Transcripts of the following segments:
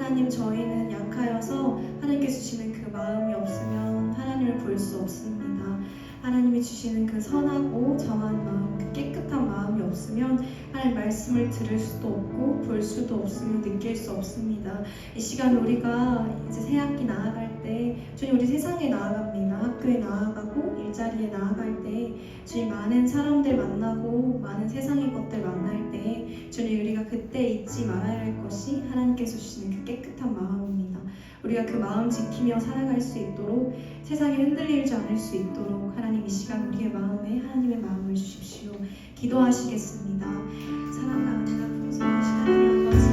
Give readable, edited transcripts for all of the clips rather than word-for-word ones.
하나님, 저희는 약하여서 하나님께서 주시는 그 마음이 없으면 하나님을 볼 수 없습니다. 하나님이 주시는 그 선하고 정한 마음, 그 깨끗한 마음이 없으면 하나님 말씀을 들을 수도 없고 볼 수도 없으며 느낄 수 없습니다. 이 시간 우리가 이제 새학기 나아갈 때 주님, 우리 세상에 나아갑니다. 학교에 나아가고 일자리에 나아갈 때 주님, 많은 사람들 만나고 많은 세상의 것들 만날 때 주님, 우리가 그때 잊지 말아야 할 것이 하나님께서 주시는 그 깨끗한 마음입니다. 우리가 그 마음 지키며 살아갈 수 있도록, 세상에 흔들리지 않을 수 있도록 하나님, 이 시간 우리의 마음에 하나님의 마음을 주십시오. 기도하시겠습니다. 사랑과 은혜가 풍성하신 하나님 아버지,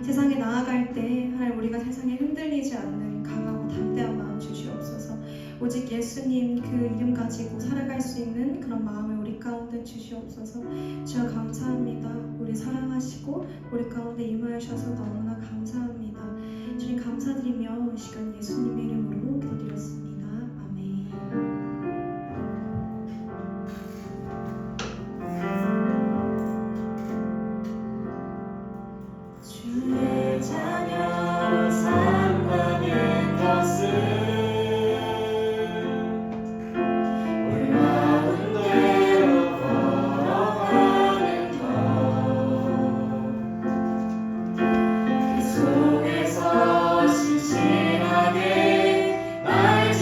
세상에 나아갈 때 하나님, 우리가 세상에 흔들리지 않는 강하고 담대한 마음 주시옵소서. 오직 예수님 그 이름 가지고 살아갈 수 있는 그런 마음을 우리 가운데 주시옵소서. 주여 감사합니다. 우리 사랑하시고 우리 가운데 임하셔서 너무나 감사합니다. 주님 감사드리며 이 시간 예수님의 이름으로 기도드렸습니다. 아멘. 주의 자녀 삼가는 것은 신실하게 날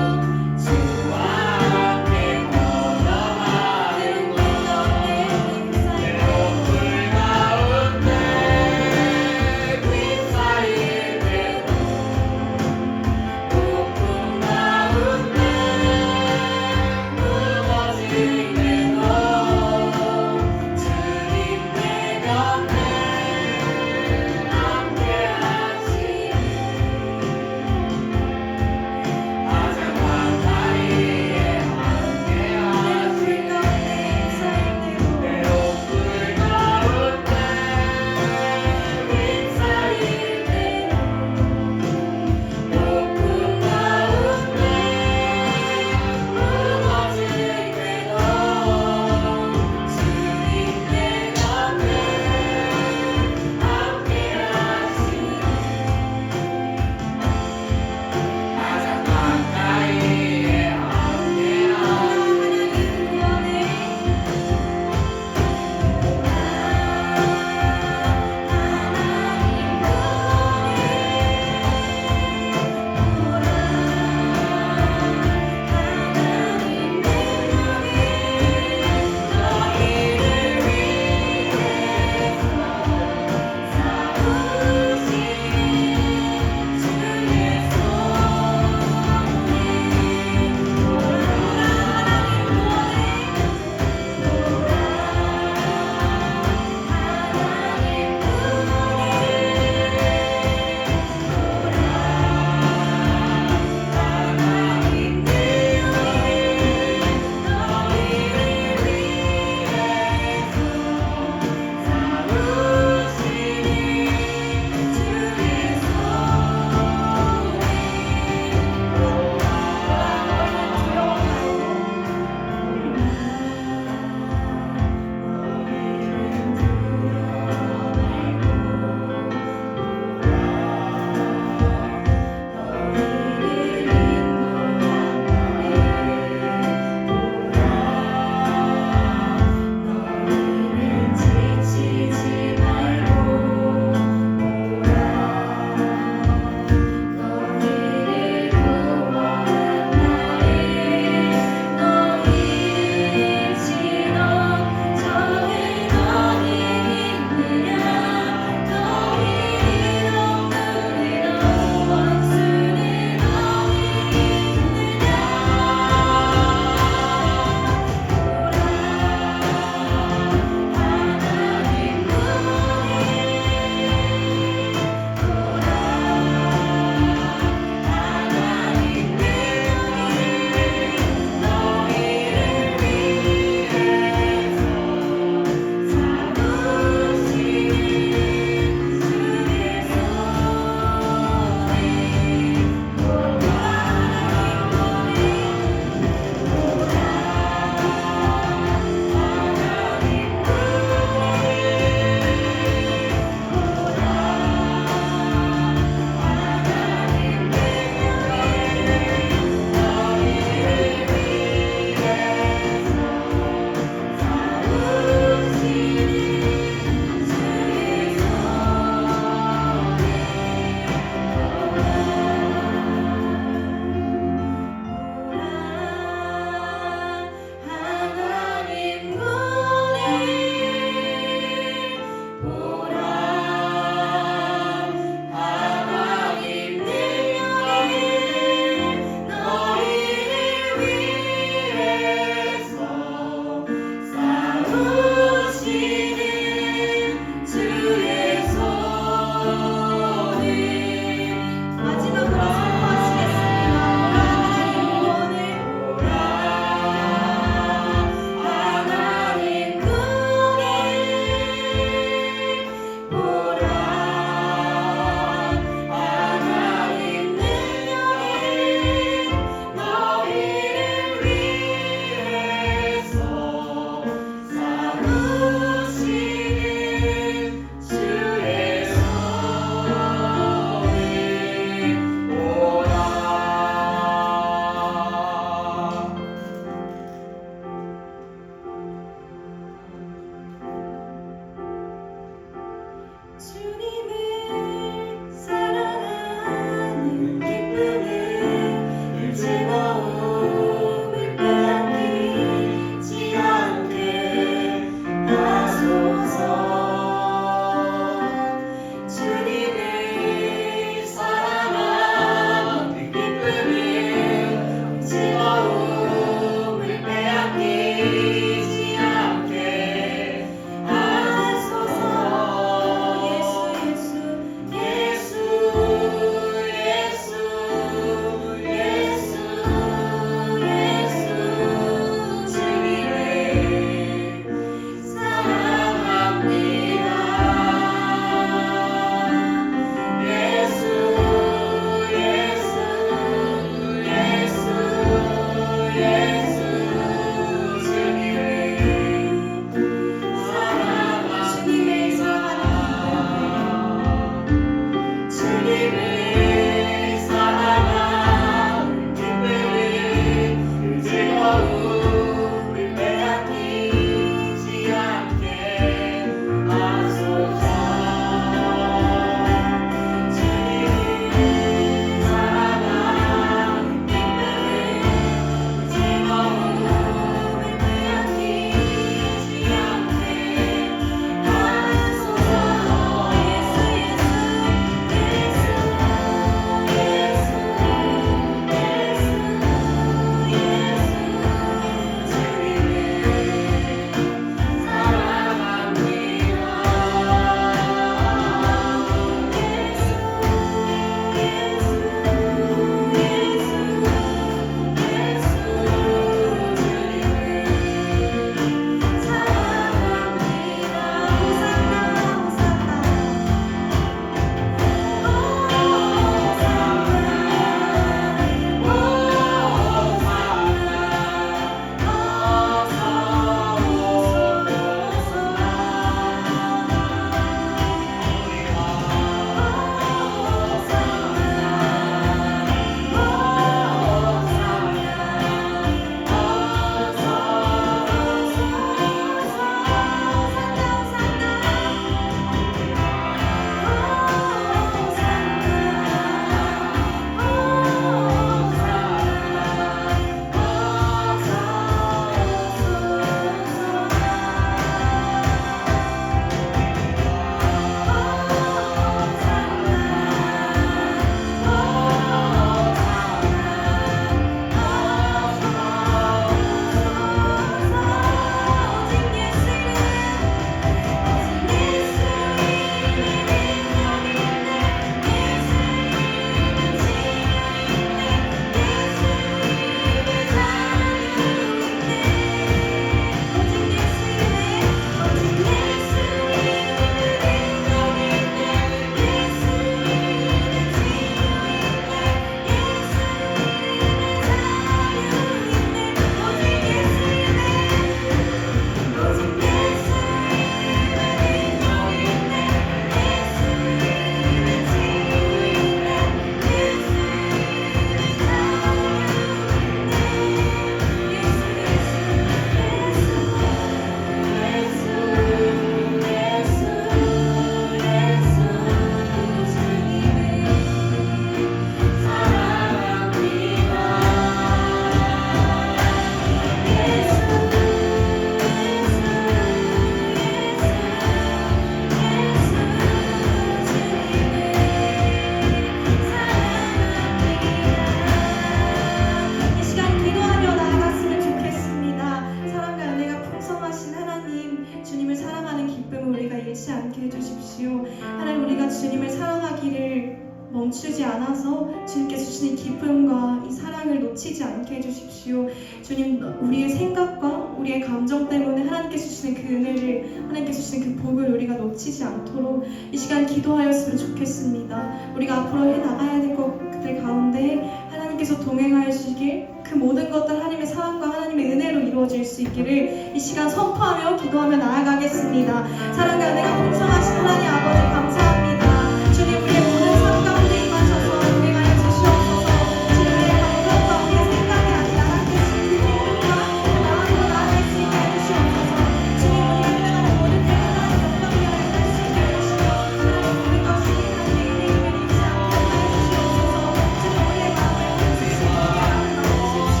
주님을 사랑하기를 멈추지 않아서 주님께서 주시는 기쁨과 이 사랑을 놓치지 않게 해주십시오. 주님, 우리의 생각과 우리의 감정 때문에 하나님께서 주시는 그 은혜를, 하나님께서 주시는 그 복을 우리가 놓치지 않도록 이 시간 기도하였으면 좋겠습니다. 우리가 앞으로 해나가야 될 것들 가운데 하나님께서 동행하여 주시길, 그 모든 것들 하나님의 사랑과 하나님의 은혜로 이루어질 수 있기를 이 시간 선포하며 기도하며 나아가겠습니다. 사랑과 은혜가 풍성하신 하나님 아버지 감사합니다. 주님, 우리의 모든 삶 가운데 임하셔서 동행하여 주시옵소서. 주님의 감정과 우리의 생각이 아니라 하나님께서 그 기쁨과 그 마음으로 나아갈 수 있게 해주시옵소서. 주님, 우리가 해나가는 모든 때를 하나님 영광으로 행할 수 있게 해주시고 하나님 모든 것이 하나님의 은혜임을 잊지 않게 하여 주시옵소서. 주님, 우리의 마음을 만지시고 우리의 마음을 만지십시오.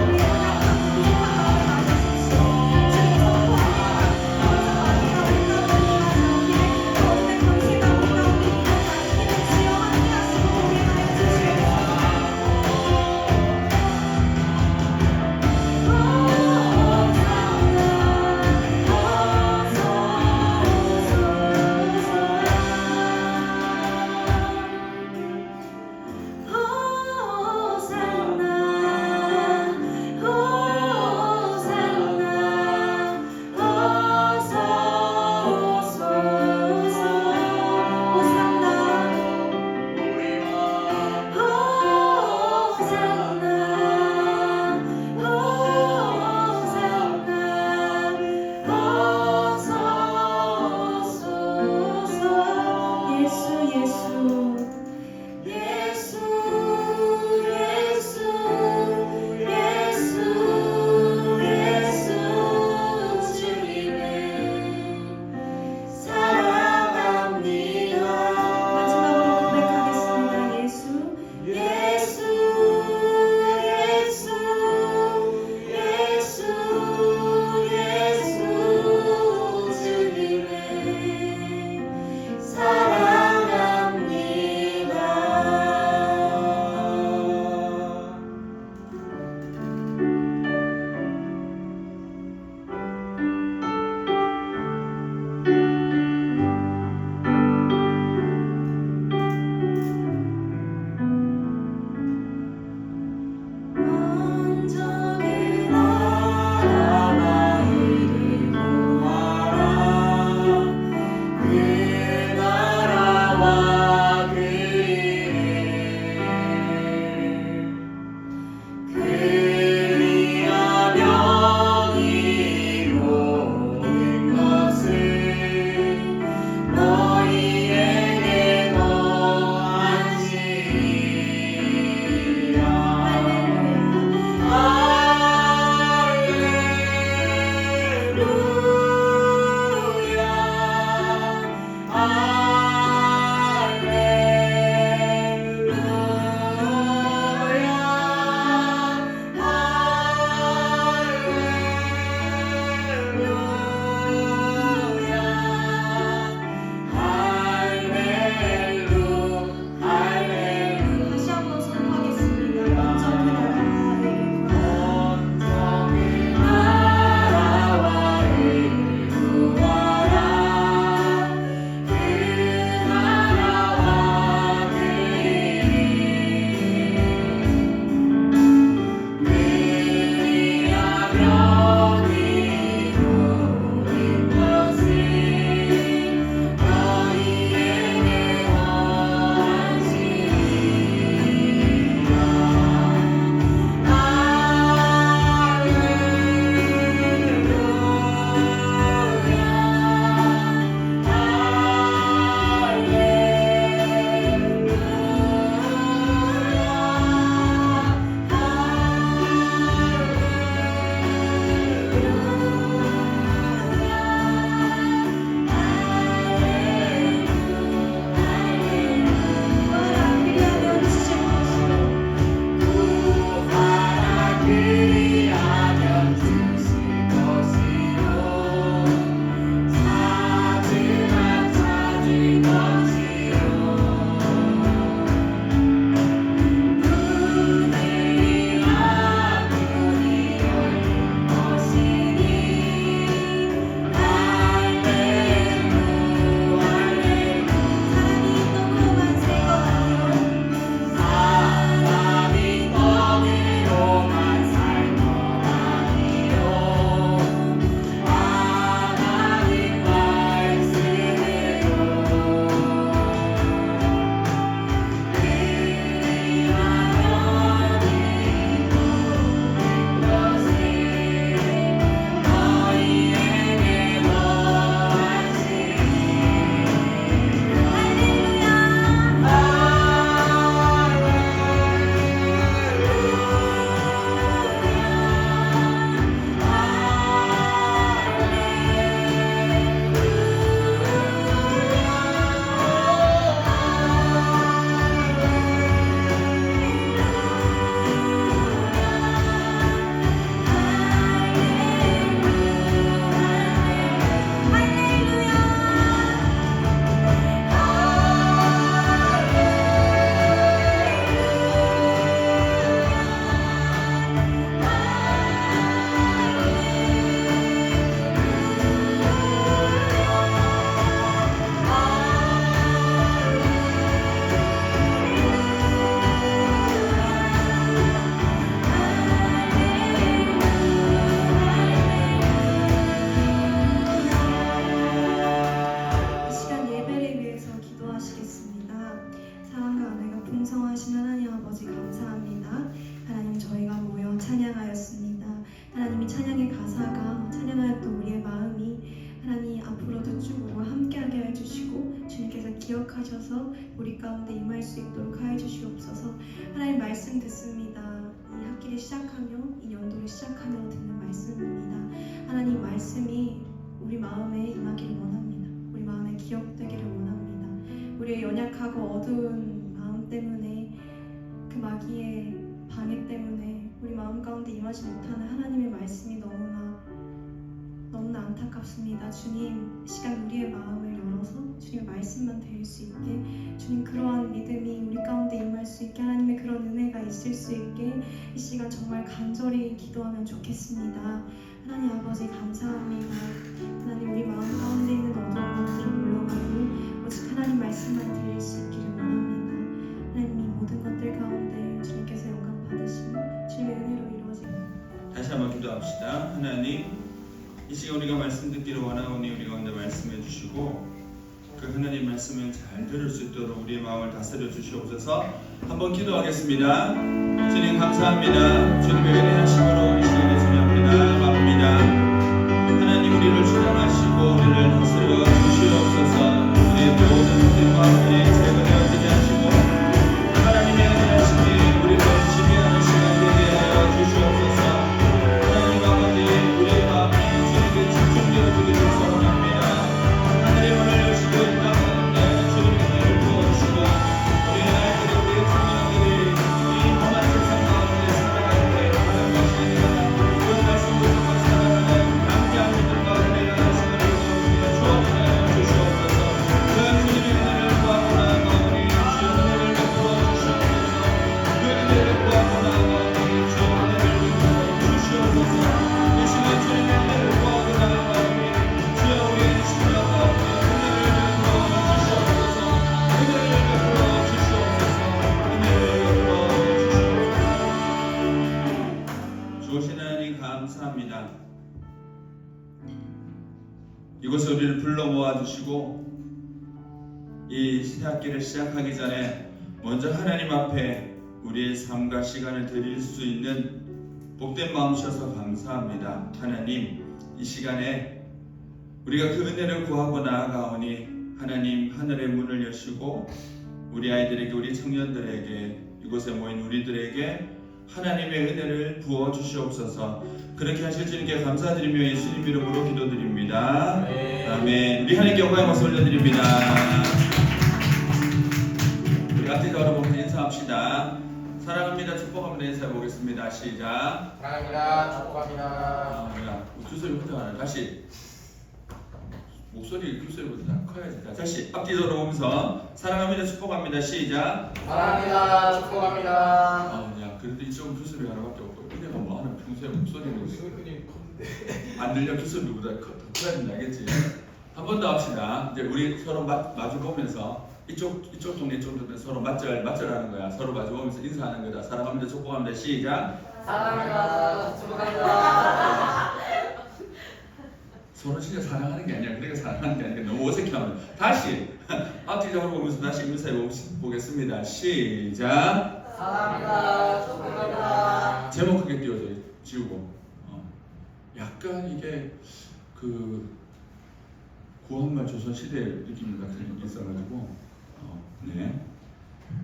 우리의 하나님 앞에 부족한 마음을 만지십시오. 주님, 선포합니다. 감사합니다. 우리 가운데 임하시옵기를 가운데 권세가 주셔서 우리 가운데 임할 수 있도록 하여 주시옵소서. 하나님 말씀 듣습니다. 이 학기를 시작하며 이 연도를 시작하며 듣는 말씀입니다. 하나님 말씀이 우리 마음에 임하기를 원합니다. 우리 마음에 기억되기를 원합니다. 우리의 연약하고 어두운 마음 때문에 그 마귀의 방해 때문에 우리 마음 가운데 임하지 못하는 하나님의 말씀이 너무나 안타깝습니다. 주님, 이 시간 우리의 마음을 열어서 주님의 말씀만 들을 수 있게, 주님 그러한 믿음이 우리 가운데 임할 수 있게, 하나님의 그런 은혜가 있을 수 있게 이 시간 정말 간절히 기도하면 좋겠습니다. 하나님 아버지 감사합니다. 하나님 우리 마음 가운데 있는 어두운 것들을 물러가고 오직 하나님 말씀만 들릴 수 있기를 원합니다. 하나님 이 모든 것들 가운데 주님께서 영광 받으시고 주님의 은혜로 이루어지고. 다시 한번 기도합시다. 하나님, 이 시간 우리가 말씀 듣기를 원하오니 우리 가운데 말씀해 주시고 그 하나님 말씀을 잘 들을 수 있도록 우리의 마음을 다스려 주시옵소서. 한번 기도하겠습니다. 주님 감사합니다. 주님의 은혜하심으로 이 시간에 주님 앞에 나아갑니다. 하나님 우리를 주장하시고 우리를 다스려 주시옵소서. 우리의 모든 뜻과 우리의 제거되어지게 하시고 하나님의 은혜하심이 우리를 지배하는 시간 되게 하여 주시옵소서. 하나님 아버지, 우리의 마음이 주님께 집중되어지기를 소원합니다. 하늘의 문을 여시고 이 땅 가운데 주님의 은혜를 부어주시고 우리의 아이들이, 우리의 자녀들이 이 험한 세상 가운데 살아갈 때 하는 것이 아니라 그 말씀을 듣고 살아가는 함께한 이들과 은혜가 하시는 것을 주옵하여 주시옵소서. 그 주님의 은혜를 구하고 나아가오니 주의 은혜를 베풀어 주시옵소서. 그 은혜를 구하고 나아가오니 주의 은혜를 베풀어 주시옵소서. 이 시간 주님의 은혜를 구하고 나아가오니 주여 우리의 심령 가운데 은혜를 베풀어 주시옵소서. 은혜를 베풀어 주시옵소서. 은혜를 베풀어 주시옵소서. 주오신 하나님 감사합니다. 이곳에 우리를 불러 모아주시고 이 새학기를 시작하기 전에 먼저 하나님 앞에 우리의 삶과 시간을 드릴 수 있는 복된 마음 주셔서 감사합니다. 하나님, 이 시간에 우리가 그 은혜를 구하고 나아가오니 하나님 하늘의 문을 여시고 우리 아이들에게, 우리 청년들에게, 이곳에 모인 우리들에게 하나님의 은혜를 부어 주시옵소서. 그렇게 하실 주님께 감사드리며 예수님 이름으로 기도드립니다. 아멘. 우리 하나님께 영광의 박수 올려드립니다. 우리 같이 여러분 인사합시다. 사랑합니다, 축복합니다. 인사해 보겠습니다. 시작. 사랑합니다. 축복합니다. 주소리 혼자 하나. 다시 목소리 주소리보다 커야지. 다시 앞뒤로 오면서 사랑합니다, 축복합니다. 시작. 사랑합니다. 축복합니다. 야, 그래도 이쪽은 주소리 하나밖에 없고 이래가 뭐 하는 평소에 목소리는 은근히 컸는데 안 들려. 주소리보다 더 커야 된다, 알겠지? 한 번 더 합시다. 이제 우리 서로 마주 보면서 이쪽 동네 이쪽 동네 서로 맞절하는 거야. 서로 마주 보면서 인사하는 거다. 사랑합니다, 축복합니다. 시작. 사랑합니다. 축복합니다. 서로 진짜 사랑하는 게 아니야. 그러니까 사랑하는 게 아니라 너무 어색해하면 다시 앞뒤적으로 보면서 다시 인사해 보겠습니다. 시작. 사랑합니다. 축복합니다. 제목 크게 띄워줘. 지우고. 약간 이게 그 구한말 조선시대 느낌 같은 게 있어가지고 네.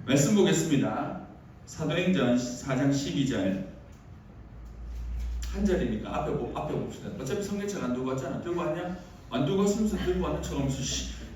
말씀 보겠습니다. 사도행전 4장 12절 한 절이니까 앞에 봅시다. 어차피 성경책 안 두고 왔잖아. 들고 왔냐? 안 두고 왔으면서 들고 왔는 척 하면서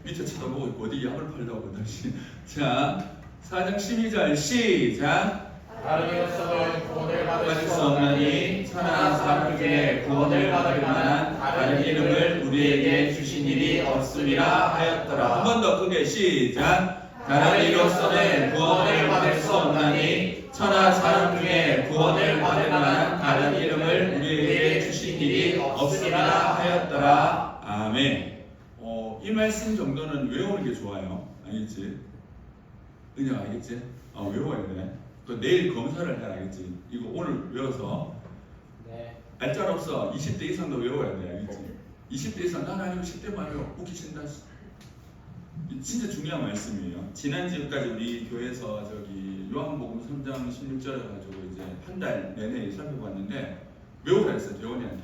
밑에 쳐다보고 있고 어디 약을 팔려고 다시. 자, 4장 12절 시작. 다른 이로서는 구원을 받을 수 없나니 천하 사람 중에 구원을 받을 만한 다른 이름을 우리에게 주신 일이 없음이라 하였더라. 한 번 더 크게 시작. 다른 이로서는 구원을 받을 수 없나니 천하 사람 중에 구원을 받을 만한 다른 이름을 우리에게 주신 일이 없음이라 하였더라. 아멘. 이 말씀 정도는 외우는 게 좋아요. 알겠지? 은영 알겠지? 외워야 돼. 또 내일 검사를 해야 알겠지? 이거 오늘 외워서 네. 알짤 없어. 20대 이상도 외워야 돼. 알겠지? 20대 이상 난 아니고 10대만 외워. 웃기신다. 진짜 중요한 말씀이에요. 지난주까지 우리 교회에서 요한복음 3장 16절 가지고 이제 한 달 내내 살펴봤는데 외우라 했어요. 대원이한테.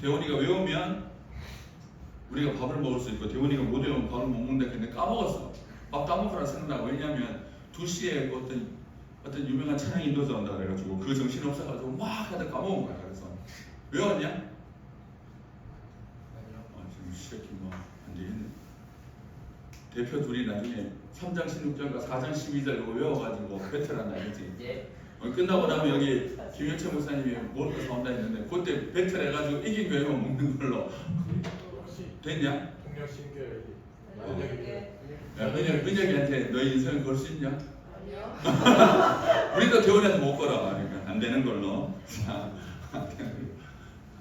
대원이가 외우면 우리가 밥을 먹을 수 있고, 대원이가 못 외우면 밥을 못 먹는다 했는데 까먹었어. 밥도 안 먹으라 생각나고. 왜냐하면 2시에 어떤 유명한 찬양 인도자 온다 그래가지고 그 정신 없어가지고 막 하다 까먹은 거야. 그래서 왜 왔냐? 아니요. 지금 시작이 뭐 안 되겠네. 대표 둘이 나중에 3장 16절과 4장 12절 이거 외워가지고 배틀한다 알지? 예. 끝나고 나면 여기 김영철 목사님이 먹을 거 사온다 했는데 그때 배틀 해가지고 이긴 교회만 먹는 걸로 혹시 됐냐? 동력 신교회 은혁이한테 너희 인생을 걸 수 있냐? 아니요. 우리도 대원한테 못 걸어. 그러니까 안 되는 걸로.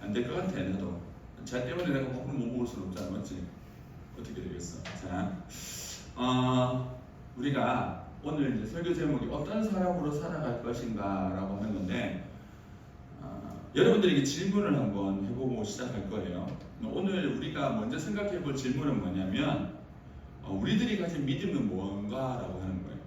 안 될 것 같아 나도. 자 때문에 내가 밥을 못 먹을 수는 없잖아, 맞지? 어떻게 되겠어? 자, 우리가 오늘 이제 설교 제목이 어떤 사람으로 살아갈 것인가라고 하는 건데, 여러분들에게 질문을 한번 해보고 시작할 거예요. 오늘 우리가 먼저 생각해볼 질문은 뭐냐면, 우리들이 가진 믿음은 뭔가라고 하는 거예요.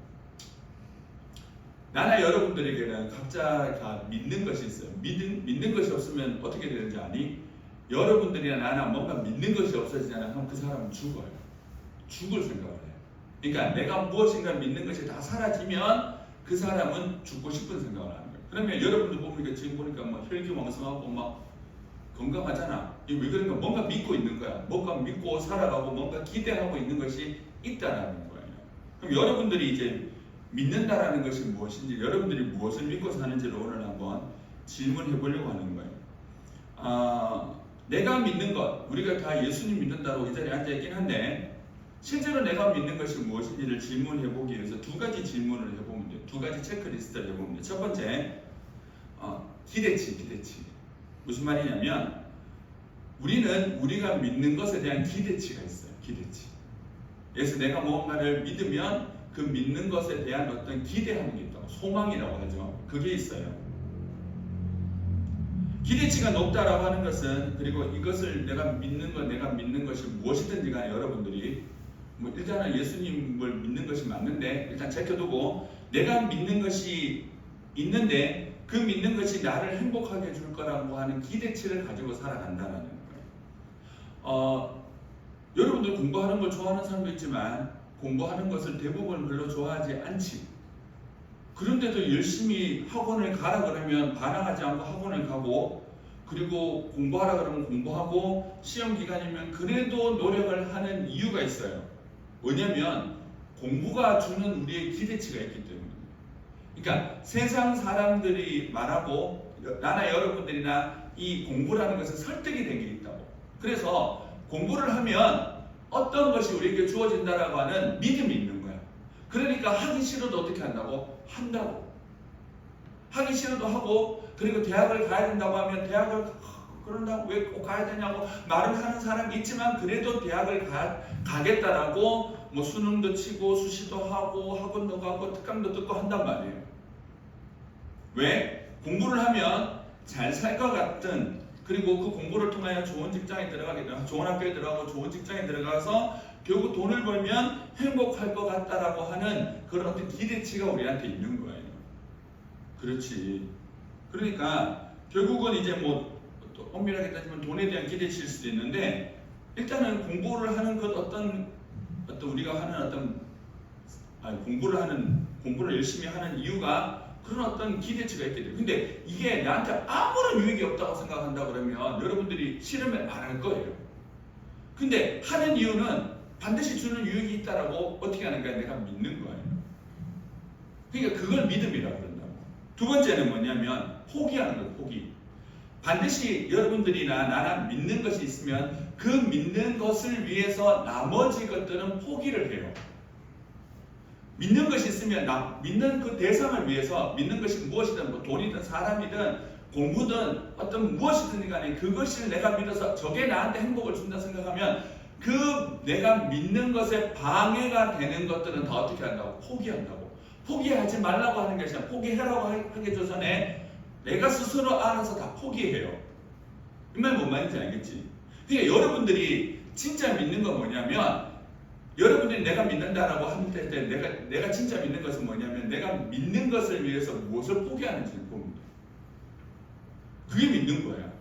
나나 여러분들에게는 각자가 믿는 것이 있어요. 믿는 것이 없으면 어떻게 되는지 아니? 여러분들이나 나나 뭔가 믿는 것이 없어지잖아요. 그럼 그 사람은 죽어요. 죽을 생각을 해요. 그러니까 내가 무엇인가 믿는 것이 다 사라지면 그 사람은 죽고 싶은 생각을 하는 거예요. 그러면 여러분들 보니까 지금 보니까 뭐 혈기왕성하고 막 건강하잖아. 이게 왜 그런가? 뭔가 믿고 있는 거야. 뭔가 믿고 살아가고 뭔가 기대하고 있는 것이 있다라는 거예요. 그럼 여러분들이 이제 믿는다라는 것이 무엇인지, 여러분들이 무엇을 믿고 사는지를 오늘 한번 질문해 보려고 하는 거예요. 내가 믿는 것, 우리가 다 예수님 믿는다고 이 자리에 앉아있긴 한데 실제로 내가 믿는 것이 무엇인지를 질문해 보기 위해서 두 가지 질문을 해보면 돼요. 두 가지 체크리스트를 해보면 돼요. 첫 번째, 기대치. 무슨 말이냐면 우리는 우리가 믿는 것에 대한 기대치가 있어요. 기대치. 그래서 내가 무언가를 믿으면 그 믿는 것에 대한 어떤 기대하는 게 있다고, 소망이라고 하죠. 그게 있어요. 기대치가 높다라고 하는 것은, 그리고 이것을 내가 믿는 것이 무엇이든지 간에 여러분들이 뭐 일단은 예수님을 믿는 것이 맞는데 일단 제껴두고 내가 믿는 것이 있는데 그 믿는 것이 나를 행복하게 해줄 거라고 하는 기대치를 가지고 살아간다는 거예요. 여러분들 공부하는 걸 좋아하는 사람도 있지만 공부하는 것을 대부분 별로 좋아하지 않지. 그런데도 열심히 학원을 가라 그러면 반항하지 않고 학원을 가고, 그리고 공부하라 그러면 공부하고, 시험 기간이면 그래도 노력을 하는 이유가 있어요. 왜냐면 공부가 주는 우리의 기대치가 있기 때문에. 그러니까 세상 사람들이 말하고 나나 여러분들이나 이 공부라는 것은 설득이 된 게 있다고. 그래서 공부를 하면 어떤 것이 우리에게 주어진다라고 하는 믿음이 있는 거야. 그러니까 하기 싫어도 어떻게 한다고? 한다고. 하기 싫어도 하고, 그리고 대학을 가야 된다고 하면 대학을 그런다고 왜 꼭 가야 되냐고 말을 하는 사람이 있지만 그래도 대학을 가겠다라고 뭐 수능도 치고 수시도 하고 학원도 가고 특강도 듣고 한단 말이에요. 왜? 공부를 하면 잘 살 것 같은, 그리고 그 공부를 통하여 좋은 직장에 들어가게 되면 좋은 학교에 들어가고 좋은 직장에 들어가서 결국 돈을 벌면 행복할 것 같다라고 하는 그런 어떤 기대치가 우리한테 있는 거예요. 그렇지. 그러니까 결국은 이제 뭐 또 엄밀하게 따지면 돈에 대한 기대치일 수도 있는데, 일단은 공부를 하는 것 어떤 우리가 하는 공부를 열심히 하는 이유가 그런 어떤 기대치가 있게 돼요. 근데 이게 나한테 아무런 유익이 없다고 생각한다 그러면 여러분들이 싫으면 안 할 거예요. 근데 하는 이유는 반드시 주는 유익이 있다라고 어떻게 하는가? 내가 믿는 거예요. 그러니까 그걸 믿음이라고 그런다고. 두 번째는 뭐냐면 포기하는 거예요. 포기. 반드시 여러분들이나 나나 믿는 것이 있으면 그 믿는 것을 위해서 나머지 것들은 포기를 해요. 믿는 것이 있으면 믿는 그 대상을 위해서, 믿는 것이 무엇이든 뭐 돈이든 사람이든 공부든 어떤 무엇이든 간에 그것을 내가 믿어서 저게 나한테 행복을 준다 생각하면 그 내가 믿는 것에 방해가 되는 것들은 다 어떻게 한다고? 포기한다고. 포기하지 말라고 하는 것이 아니라 포기해라고 하기 전에 내가 스스로 알아서 다 포기해요. 이 말 뭔 말인지 알겠지? 그러니까 여러분들이 진짜 믿는 건 뭐냐면, 여러분들이 내가 믿는다라고 할 때 내가 진짜 믿는 것은 뭐냐면 내가 믿는 것을 위해서 무엇을 포기하는지를 봅니다. 그게 믿는 거야.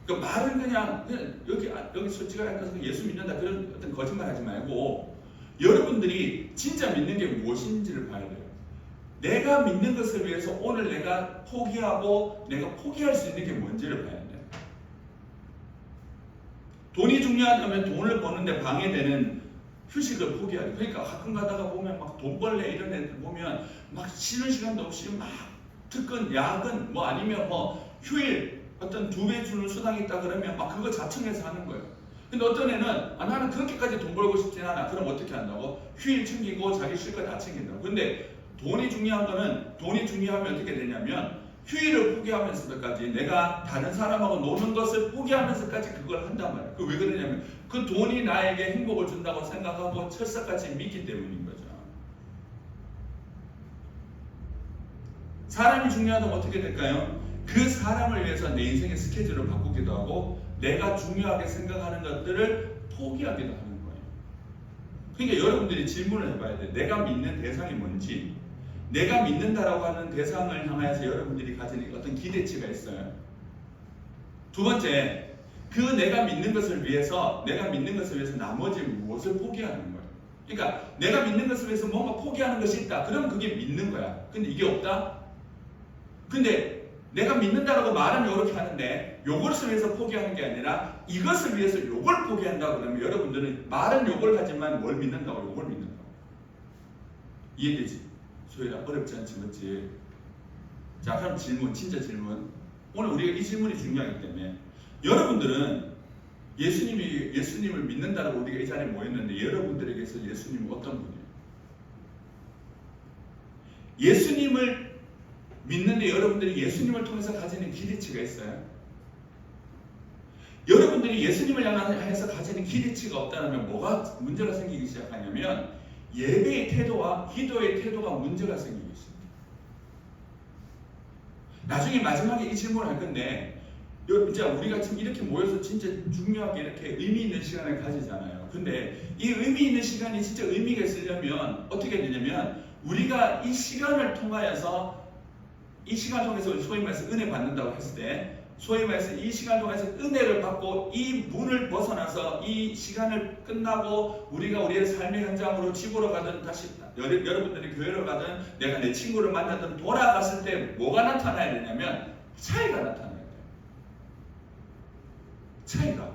그러니까 말은 그냥 여기 솔직하게 해서 예수 믿는다 그런 어떤 거짓말 하지 말고 여러분들이 진짜 믿는 게 무엇인지를 봐야 돼요. 내가 믿는 것을 위해서 오늘 내가 포기하고 내가 포기할 수 있는 게 뭔지를 봐야 돼요. 돈이 중요하다면 돈을 버는데 방해되는 휴식을 포기해야 돼요. 그러니까 가끔 가다가 보면 막 돈벌레 이런 애들 보면 막 쉬는 시간도 없이 막 특근, 야근 뭐 아니면 뭐 휴일 어떤 2배 주는 수당이 있다 그러면 막 그거 자청해서 하는 거예요. 근데 어떤 애는 나는 그렇게까지 돈 벌고 싶진 않아. 그럼 어떻게 한다고? 휴일 챙기고 자기 쉴 거 다 챙긴다고. 근데 돈이 중요한 거는 돈이 중요하면 어떻게 되냐면 휴일을 포기하면서까지 내가 다른 사람하고 노는 것을 포기하면서까지 그걸 한단 말이에요. 그 왜 그러냐면 그 돈이 나에게 행복을 준다고 생각하고 철석같이 믿기 때문인 거죠. 사람이 중요하다면 어떻게 될까요? 그 사람을 위해서 내 인생의 스케줄을 바꾸기도 하고 내가 중요하게 생각하는 것들을 포기하기도 하는 거예요. 그러니까 여러분들이 질문을 해봐야 돼요. 내가 믿는 대상이 뭔지, 내가 믿는다라고 하는 대상을 향해서 여러분들이 가지는 어떤 기대치가 있어요. 두 번째, 그 내가 믿는 것을 위해서 나머지 무엇을 포기하는 거예요. 그러니까 내가 믿는 것을 위해서 뭔가 포기하는 것이 있다. 그럼 그게 믿는 거야. 근데 이게 없다? 근데 내가 믿는다라고 말은 이렇게 하는데 이것을 위해서 포기하는 게 아니라 이것을 위해서 이걸 포기한다고 그러면 여러분들은 말은 이걸 하지만 뭘 믿는다고? 이걸 믿는다고. 이해되지? 소희라 어렵지 않지 맞지? 자 그럼 질문, 진짜 질문. 오늘 우리가 이 질문이 중요하기 때문에 여러분들은 예수님을 믿는다라고 우리가 이 자리에 모였는데 여러분들에게서 예수님은 어떤 분이에요? 예수님을 믿는데 여러분들이 예수님을 통해서 가지는 기대치가 있어요. 여러분들이 예수님을 향해서 가지는 기대치가 없다면 뭐가 문제가 생기기 시작하냐면 예배의 태도와 기도의 태도가 문제가 생기기 시작합니다. 나중에 마지막에 이 질문을 할 건데 진짜 우리가 지금 이렇게 모여서 진짜 중요하게 이렇게 의미 있는 시간을 가지잖아요. 근데 이 의미 있는 시간이 진짜 의미가 있으려면 어떻게 되냐면 우리가 이 시간을 통하여서 이 시간 통해서 소위 말해서 은혜 받는다고 했을 때 소위 말해서 이 시간 통해서 은혜를 받고 이 문을 벗어나서 이 시간을 끝나고 우리가 우리의 삶의 현장으로 집으로 가든 다시 여러분들이 교회로 가든 내가 내 친구를 만나든 돌아갔을 때 뭐가 나타나야 되냐면 차이가 나타나야 돼요. 차이가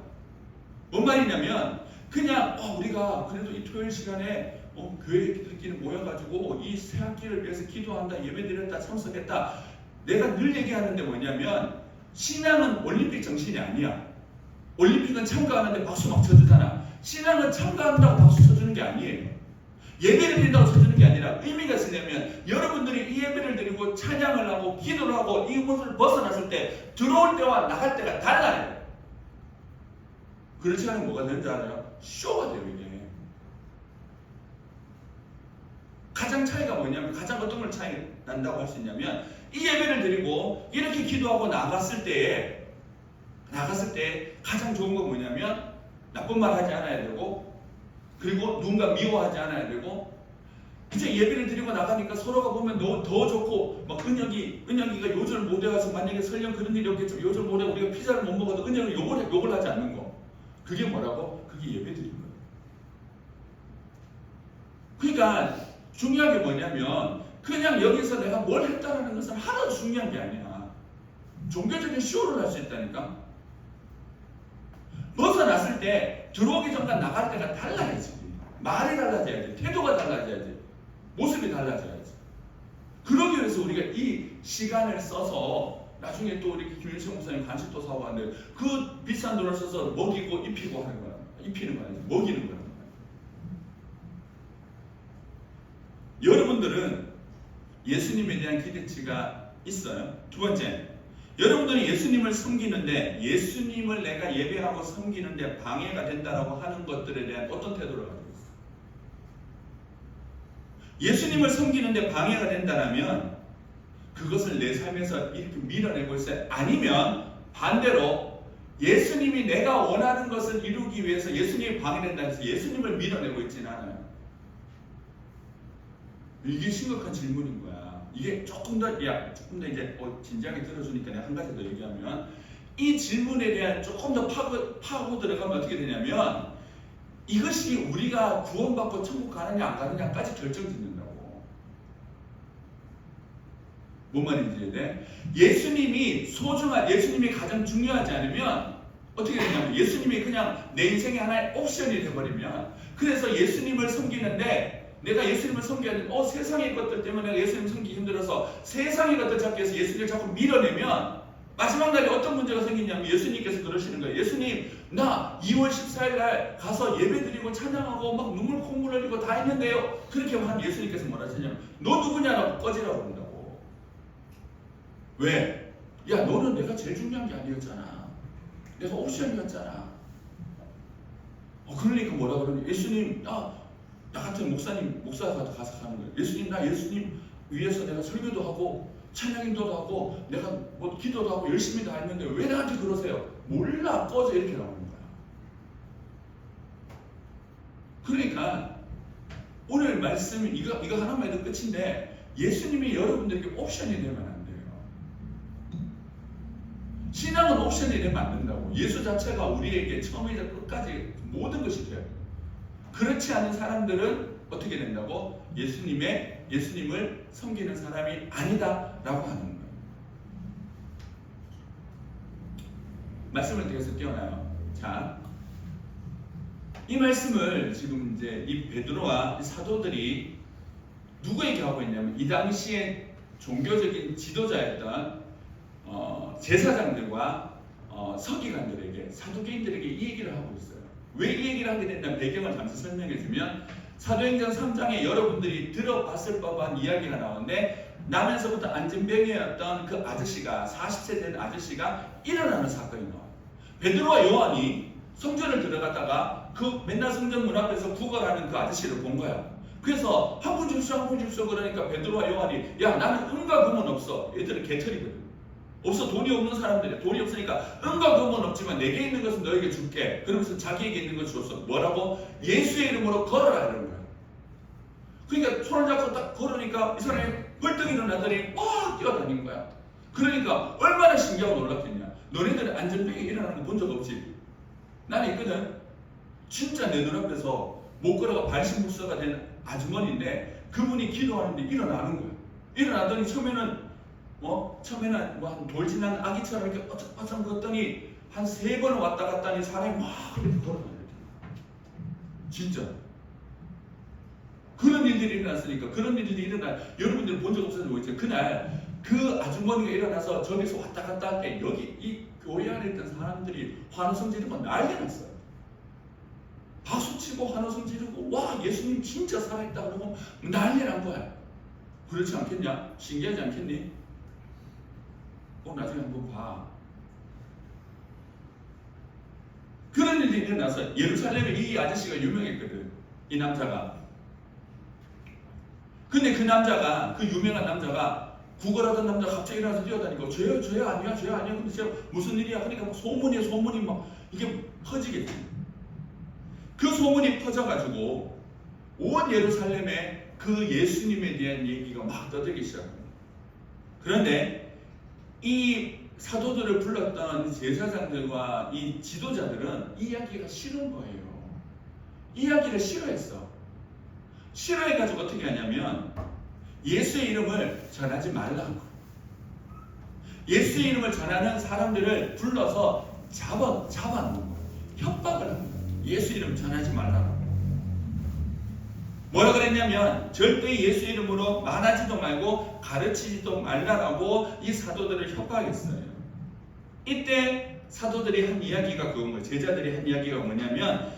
뭔 말이냐면 그냥 우리가 그래도 이 토요일 시간에 교회들끼리 모여가지고 이 새학기를 위해서 기도한다, 예배드렸다, 참석했다. 내가 늘 얘기하는데 뭐냐면 신앙은 올림픽 정신이 아니야. 올림픽은 참가하는데 박수 막 쳐주잖아. 신앙은 참가한다고 박수 쳐주는 게 아니에요. 예배를 드린다고 쳐주는 게 아니라 의미가 있으려면 여러분들이 이 예배를 드리고 찬양을 하고 기도를 하고 이곳을 벗어났을 때 들어올 때와 나갈 때가 달라요. 그렇지 않으면 뭐가 되는지 알아요? 쇼가 돼요 이게. 가장 차이가 뭐냐면 가장 어떤 걸 차이 난다고 할 수 있냐면 이 예배를 드리고 이렇게 기도하고 나갔을 때 가장 좋은 건 뭐냐면 나쁜 말 하지 않아야 되고 그리고 누군가 미워하지 않아야 되고 이제 예배를 드리고 나가니까 서로가 보면 더 좋고 막 은혁이가 요절 못해 가서 만약에 설령 그런 일이 없겠지만 요절 못해 우리가 피자를 못 먹어도 은혁이 욕을 하지 않는 거 그게 뭐라고? 그게 예배 드린 거예요. 그러니까 중요한 게 뭐냐면 그냥 여기서 내가 뭘 했다는 것은 하나도 중요한 게 아니야. 종교적인 쇼를 할 수 있다니까. 벗어났을 때 들어오기 전과 나갈 때가 달라야지. 말이 달라져야지. 태도가 달라져야지. 모습이 달라져야지. 그러기 위해서 우리가 이 시간을 써서 나중에 또 우리 김일성 목사님 간식도 사고 하는데 그 비싼 돈을 써서 먹이고 입히고 하는 거야. 입히는 거야. 먹이는 거야. 여러분들은 예수님에 대한 기대치가 있어요. 두 번째, 여러분들이 예수님을 섬기는데 예수님을 내가 예배하고 섬기는데 방해가 된다라고 하는 것들에 대한 어떤 태도를 가지고 있어요? 예수님을 섬기는데 방해가 된다라면 그것을 내 삶에서 이렇게 밀어내고 있어요. 아니면 반대로 예수님이 내가 원하는 것을 이루기 위해서 예수님이 방해된다 해서 예수님을 밀어내고 있지는 않아요. 이게 심각한 질문인 거야. 이게 조금 더 이제 진지하게 들어주니까 내가 한 가지 더 얘기하면 이 질문에 대한 조금 더 파고 들어가면 어떻게 되냐면 이것이 우리가 구원받고 천국 가느냐 안 가느냐까지 결정짓는다고. 뭔 말인지 이해돼? 예수님이 가장 중요하지 않으면 어떻게 되냐면 예수님이 그냥 내 인생의 하나의 옵션이 돼버리면, 그래서 예수님을 섬기는데 내가 예수님을 섬겨야 되는 세상의 것들 때문에 내가 예수님을 섬기기 힘들어서 세상의 것들 잡기 위해서 예수님을 자꾸 밀어내면 마지막 날에 어떤 문제가 생기냐면 예수님께서 그러시는 거예요. 예수님, 나 2월 14일 날 가서 예배드리고 찬양하고 막 눈물 콧물 흘리고 다 했는데요. 그렇게 한 예수님께서 뭐라 하시냐면 너 누구냐라고 꺼지라고 그런다고. 왜? 야, 너는 내가 제일 중요한 게 아니었잖아. 내가 옵션이었잖아. 그러니까 뭐라 그러니? 예수님, 나 같은 목사가 가서 가는 거예요. 예수님, 나 예수님 위해서 내가 설교도 하고 찬양인도도 하고 내가 뭐 기도도 하고 열심히 다 했는데 왜 나한테 그러세요? 몰라, 꺼져, 이렇게 나오는 거야. 그러니까 오늘 말씀 이거 하나만 해도 끝인데, 예수님이 여러분들에게 옵션이 되면 안 돼요. 신앙은 옵션이 되면 안 된다고. 예수 자체가 우리에게 처음부터 끝까지 모든 것이 돼요. 그렇지 않은 사람들은 어떻게 된다고? 예수님을 섬기는 사람이 아니다라고 하는 거예요. 말씀을 계속 띄워놔요. 자, 이 말씀을 지금 이제 이 베드로와 이 사도들이 누구에게 하고 있냐면 이 당시에 종교적인 지도자였던 제사장들과 서기관들에게, 사두개인들에게 이 얘기를 하고 있어요. 왜 이 얘기를 하게 됐냐면 배경을 잠시 설명해 주면, 사도행전 3장에 여러분들이 들어봤을 법한 이야기가 나오는데, 나면서부터 안진병이었던 그 아저씨가, 40세 된 아저씨가 일어나는 사건이 나와요. 베드로와 요한이 성전을 들어갔다가 그 맨날 성전 문 앞에서 구걸하는 그 아저씨를 본 거야. 그래서 한 분 줍쇼 그러니까 베드로와 요한이, 야, 나는 은과 금은 없어. 얘들은 개털이거든. 없어. 돈이 없는 사람들이야. 돈이 없으니까 은과 금은 없지만 내게 있는 것은 너에게 줄게. 그러면서 자기에게 있는 것을 줬어. 뭐라고? 예수의 이름으로 걸어라, 이런 거야. 그러니까 손을 잡고 딱 걸으니까 이 사람이 벌떡 일어나더니 뛰어다닌 거야. 그러니까 얼마나 신기하고 놀랍겠냐. 너네들 안전병이 일어나는 거 본 적 없지? 나는 있거든. 진짜 내 눈앞에서 못 걸어가 발신불사가 된 아주머니인데 그분이 기도하는데 일어나는 거야. 일어나더니 처음에는 한 돌진한 아기처럼 이렇게 어쩌 걷더니 한 3번을 왔다 갔다 하니 사람이 막 이렇게 걸어다녀요. 진짜. 그런 일들이 일어났으니까, 그런 일들이 여러분들 본 적 없어서 모르겠지만, 그날 그 아주머니가 일어나서 저기서 왔다 갔다 할 때 여기 이 교회 안에 있던 사람들이 환호성 지르고 난리 났어요. 박수치고 환호성 지르고, 와, 예수님 진짜 살아있다 그러고 난리 난 거야. 그렇지 않겠냐? 신기하지 않겠니? 나중에 한번 봐. 그런 일이 일어나서 예루살렘에 이 아저씨가 유명했거든. 이 남자가. 근데 그 남자가, 그 유명한 남자가, 구걸하던 남자가 갑자기 일어나서 뛰어다니고, 죄야 아니야. 근데 제가 무슨 일이야? 그러니까 소문이 막 이게 퍼지겠지. 그 소문이 퍼져가지고 온 예루살렘에 그 예수님에 대한 얘기가 막 떠들기 시작합니다. 그런데 이 사도들을 불렀던 제사장들과 이 지도자들은 이 이야기가 싫은 거예요. 이 이야기를 싫어했어. 싫어해가지고 어떻게 하냐면 예수의 이름을 전하지 말라고. 예수의 이름을 전하는 사람들을 불러서 잡아놓은 거예요. 협박을 하는 거예요. 예수 이름 전하지 말라고. 뭐라 그랬냐면 절대 예수 이름으로 말하지도 말고 가르치지도 말라라고 이 사도들을 협박했어요. 이때 사도들이 한 이야기가 그건 거예요. 제자들이 한 이야기가 뭐냐면,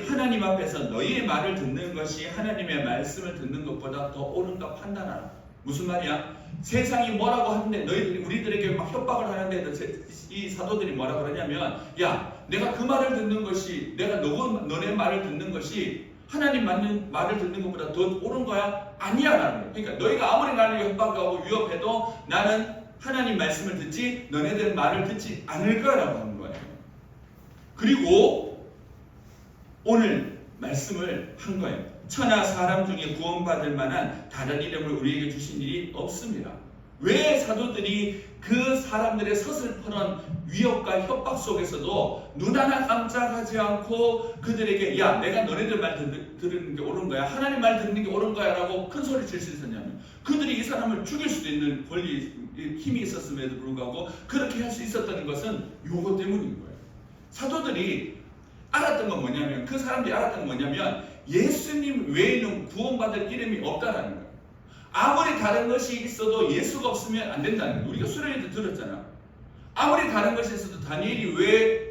하나님 앞에서 너희의 말을 듣는 것이 하나님의 말씀을 듣는 것보다 더 옳은가 판단하라. 무슨 말이야? 세상이 뭐라고 하는데 우리들에게 막 협박을 하는데 이 사도들이 뭐라 그러냐면, 야, 내가 그 말을 듣는 것이, 내가 너네 말을 듣는 것이 하나님 말을 듣는 것보다 더 옳은 거야? 아니야, 라는 거야. 그러니까 너희가 아무리 나를 협박하고 위협해도 나는 하나님 말씀을 듣지 너네들 말을 듣지 않을 거라고 하는 거예요. 그리고 오늘 말씀을 한 거예요. 천하 사람 중에 구원받을 만한 다른 이름을 우리에게 주신 일이 없습니다. 왜 사도들이 그 사람들의 서슬퍼런 위협과 협박 속에서도 눈 하나 깜짝하지 않고 그들에게 야 내가 너네들 말 들은 게 옳은 거야, 하나님 말 듣는 게 옳은 거야 라고 큰 소리 칠 수 있었냐면, 그들이 이 사람을 죽일 수도 있는 권리, 힘이 있었음에도 불구하고 그렇게 할 수 있었다는 것은 요거 때문인 거예요. 사도들이 알았던 건 뭐냐면, 그 사람들이 알았던 건 뭐냐면 예수님 외에는 구원받을 이름이 없다라는 거예요. 아무리 다른 것이 있어도 예수가 없으면 안 된다는 거예요. 우리가 수련회도 들었잖아. 아무리 다른 것이 있어도 다니엘이 왜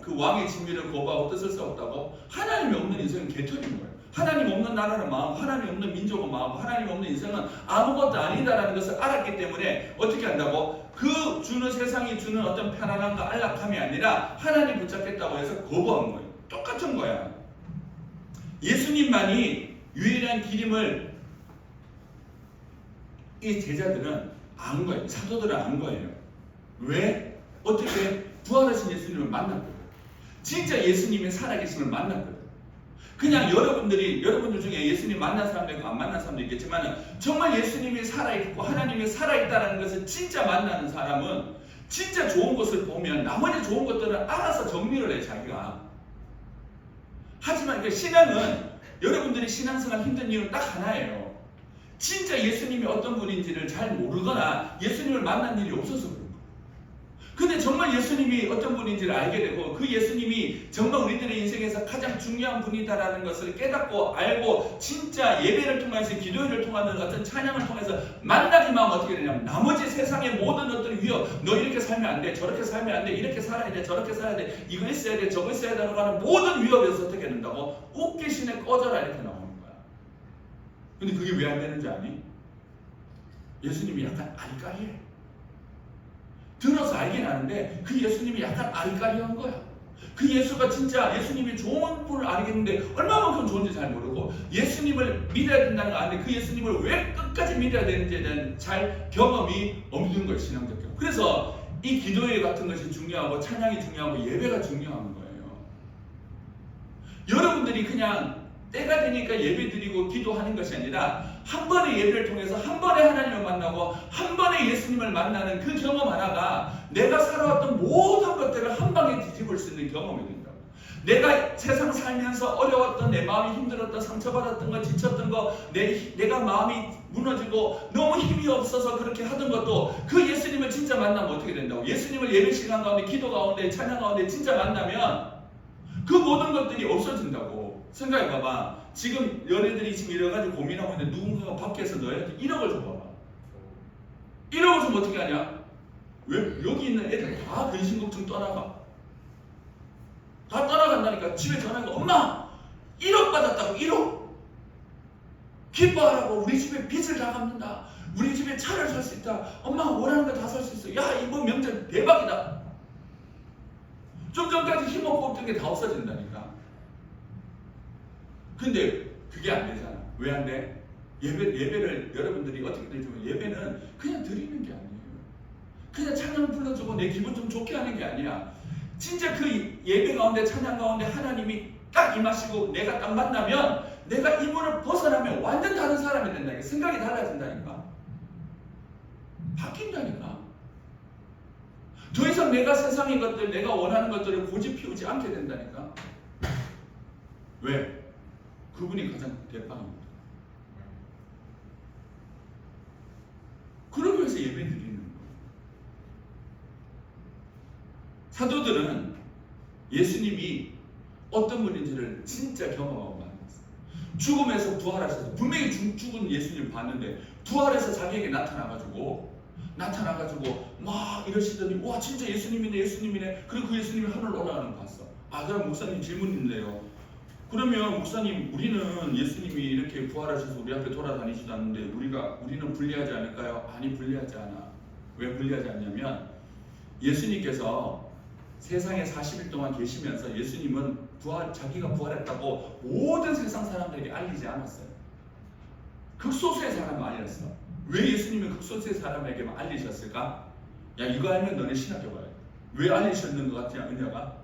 그 왕의 진미를 거부하고 뜻을 세웠다고? 하나님이 없는 인생은 개털인 거예요. 하나님 없는 나라는 마음, 하나님 없는 민족은 마음, 하나님 없는 인생은 아무것도 아니다라는 것을 알았기 때문에 어떻게 한다고? 그 세상이 주는 어떤 편안함과 안락함이 아니라 하나님 붙잡겠다고 해서 거부한 거예요. 똑같은 거야. 예수님만이 유일한 길임을 이 제자들은 안 거예요. 사도들은 안 거예요. 왜? 어떻게? 부활하신 예수님을 만났거든요. 진짜 예수님의 살아계심을 만났거든요. 그냥 여러분들 중에 예수님 만난 사람도 있고 안 만난 사람도 있겠지만 정말 예수님이 살아있고 하나님이 살아있다는 것을 진짜 만나는 사람은 진짜 좋은 것을 보면 나머지 좋은 것들은 알아서 정리를 해 자기가. 하지만 그 신앙은, 여러분들이 신앙생활 힘든 이유는 딱 하나예요. 진짜 예수님이 어떤 분인지를 잘 모르거나 예수님을 만난 일이 없어서 그런 거예요. 근데 정말 예수님이 어떤 분인지를 알게 되고 그 예수님이 정말 우리들의 인생에서 가장 중요한 분이다라는 것을 깨닫고 알고 진짜 예배를 통해서 기도회를 통하는 어떤 찬양을 통해서 만나기만 하면 어떻게 되냐면 나머지 세상의 모든 어떤 위협, 너 이렇게 살면 안 돼, 저렇게 살면 안 돼, 이렇게 살아야 돼, 저렇게 살아야 돼, 이거 있어야 돼, 저거 있어야 되라고 하는 모든 위협에서 어떻게 된다고? 웃기시네 꺼져라 이렇게 나오는 거야. 근데 그게 왜 안 되는지 아니? 예수님이 약간 아리까리해. 들어서 알긴 아는데 그 예수님이 약간 아리까리한 거야. 그 예수가 진짜 예수님이 좋은 분을 알겠는데 얼마만큼 좋은지 잘 모르고 예수님을 믿어야 된다는 거 아는데 그 예수님을 왜 끝까지 믿어야 되는지에 대한 잘 경험이 없는 거예요. 신앙적 경험. 그래서 이 기도회 같은 것이 중요하고 찬양이 중요하고 예배가 중요한 거예요. 여러분들이 그냥 때가 되니까 예배 드리고 기도하는 것이 아니라 한 번의 예배를 통해서 한 번에 하나님을 만나고 한 번에 예수님을 만나는 그 경험 하나가 내가 살아왔던 모든 것들을 한 방에 뒤집을 수 있는 경험이 된다고. 내가 세상 살면서 어려웠던, 내 마음이 힘들었던, 상처받았던 거, 지쳤던 거, 내가 마음이 무너지고 너무 힘이 없어서 그렇게 하던 것도 그 예수님을 진짜 만나면 어떻게 된다고? 예수님을 예배 시간 가운데, 기도 가운데, 찬양 가운데 진짜 만나면 그 모든 것들이 없어진다고. 생각해봐봐. 지금 너희들이 지금 이래가지고 고민하고 있는데 누군가가 밖에서 너희한테 1억을 줘봐봐. 1억을 주면 어떻게 하냐? 왜? 여기 있는 애들 다 근심걱정 떠나가. 다 떠나간다니까. 집에 전화가 엄마 1억 받았다고. 1억 기뻐하라고. 우리 집에 빚을 다 갚는다. 우리 집에 차를 살 수 있다. 엄마 원하는 거 다 살 수 있어. 야 이번 명절 대박이다. 좀 전까지 힘없고 없던 게 다 없어진다니까. 근데 그게 안 되잖아. 왜 안 돼? 예배를 여러분들이 어떻게 되지만 예배는 그냥 드리는 게 아니에요. 그냥 찬양 불러주고 내 기분 좀 좋게 하는 게 아니야. 진짜 그 예배 가운데 찬양 가운데 하나님이 딱 임하시고 내가 딱 만나면 내가 이 문을 벗어나면 완전 다른 사람이 된다니까. 생각이 달라진다니까. 바뀐다니까. 더 이상 내가 세상의 것들, 내가 원하는 것들을 고집 피우지 않게 된다니까. 왜? 그분이 가장 대빵합니다. 그러기 위해서 예배 드리는 거예요. 사도들은 예수님이 어떤 분인지를 진짜 경험하고 만났어요. 죽음에서 부활하셔서 분명히 죽은 예수님을 봤는데 부활해서 자기에게 나타나가지고 막 이러시더니 와 진짜 예수님이네. 그리고 그 예수님이 하늘 올라가는 거 봤어. 아 그럼 목사님 질문 있는데요. 그러면 목사님 우리는 예수님이 이렇게 부활하셔서 우리 앞에 돌아다니지도 않는데 우리는 불리하지 않을까요? 아니 불리하지 않아. 왜 불리하지 않냐면 예수님께서 세상에 40일 동안 계시면서 예수님은 자기가 부활했다고 모든 세상 사람들에게 알리지 않았어요. 극소수의 사람만 알렸어. 왜 예수님이 극소수의 사람에게만 알리셨을까? 야 이거 알면 너네 신학해봐요. 왜 알리셨는 것 같냐 은혜가?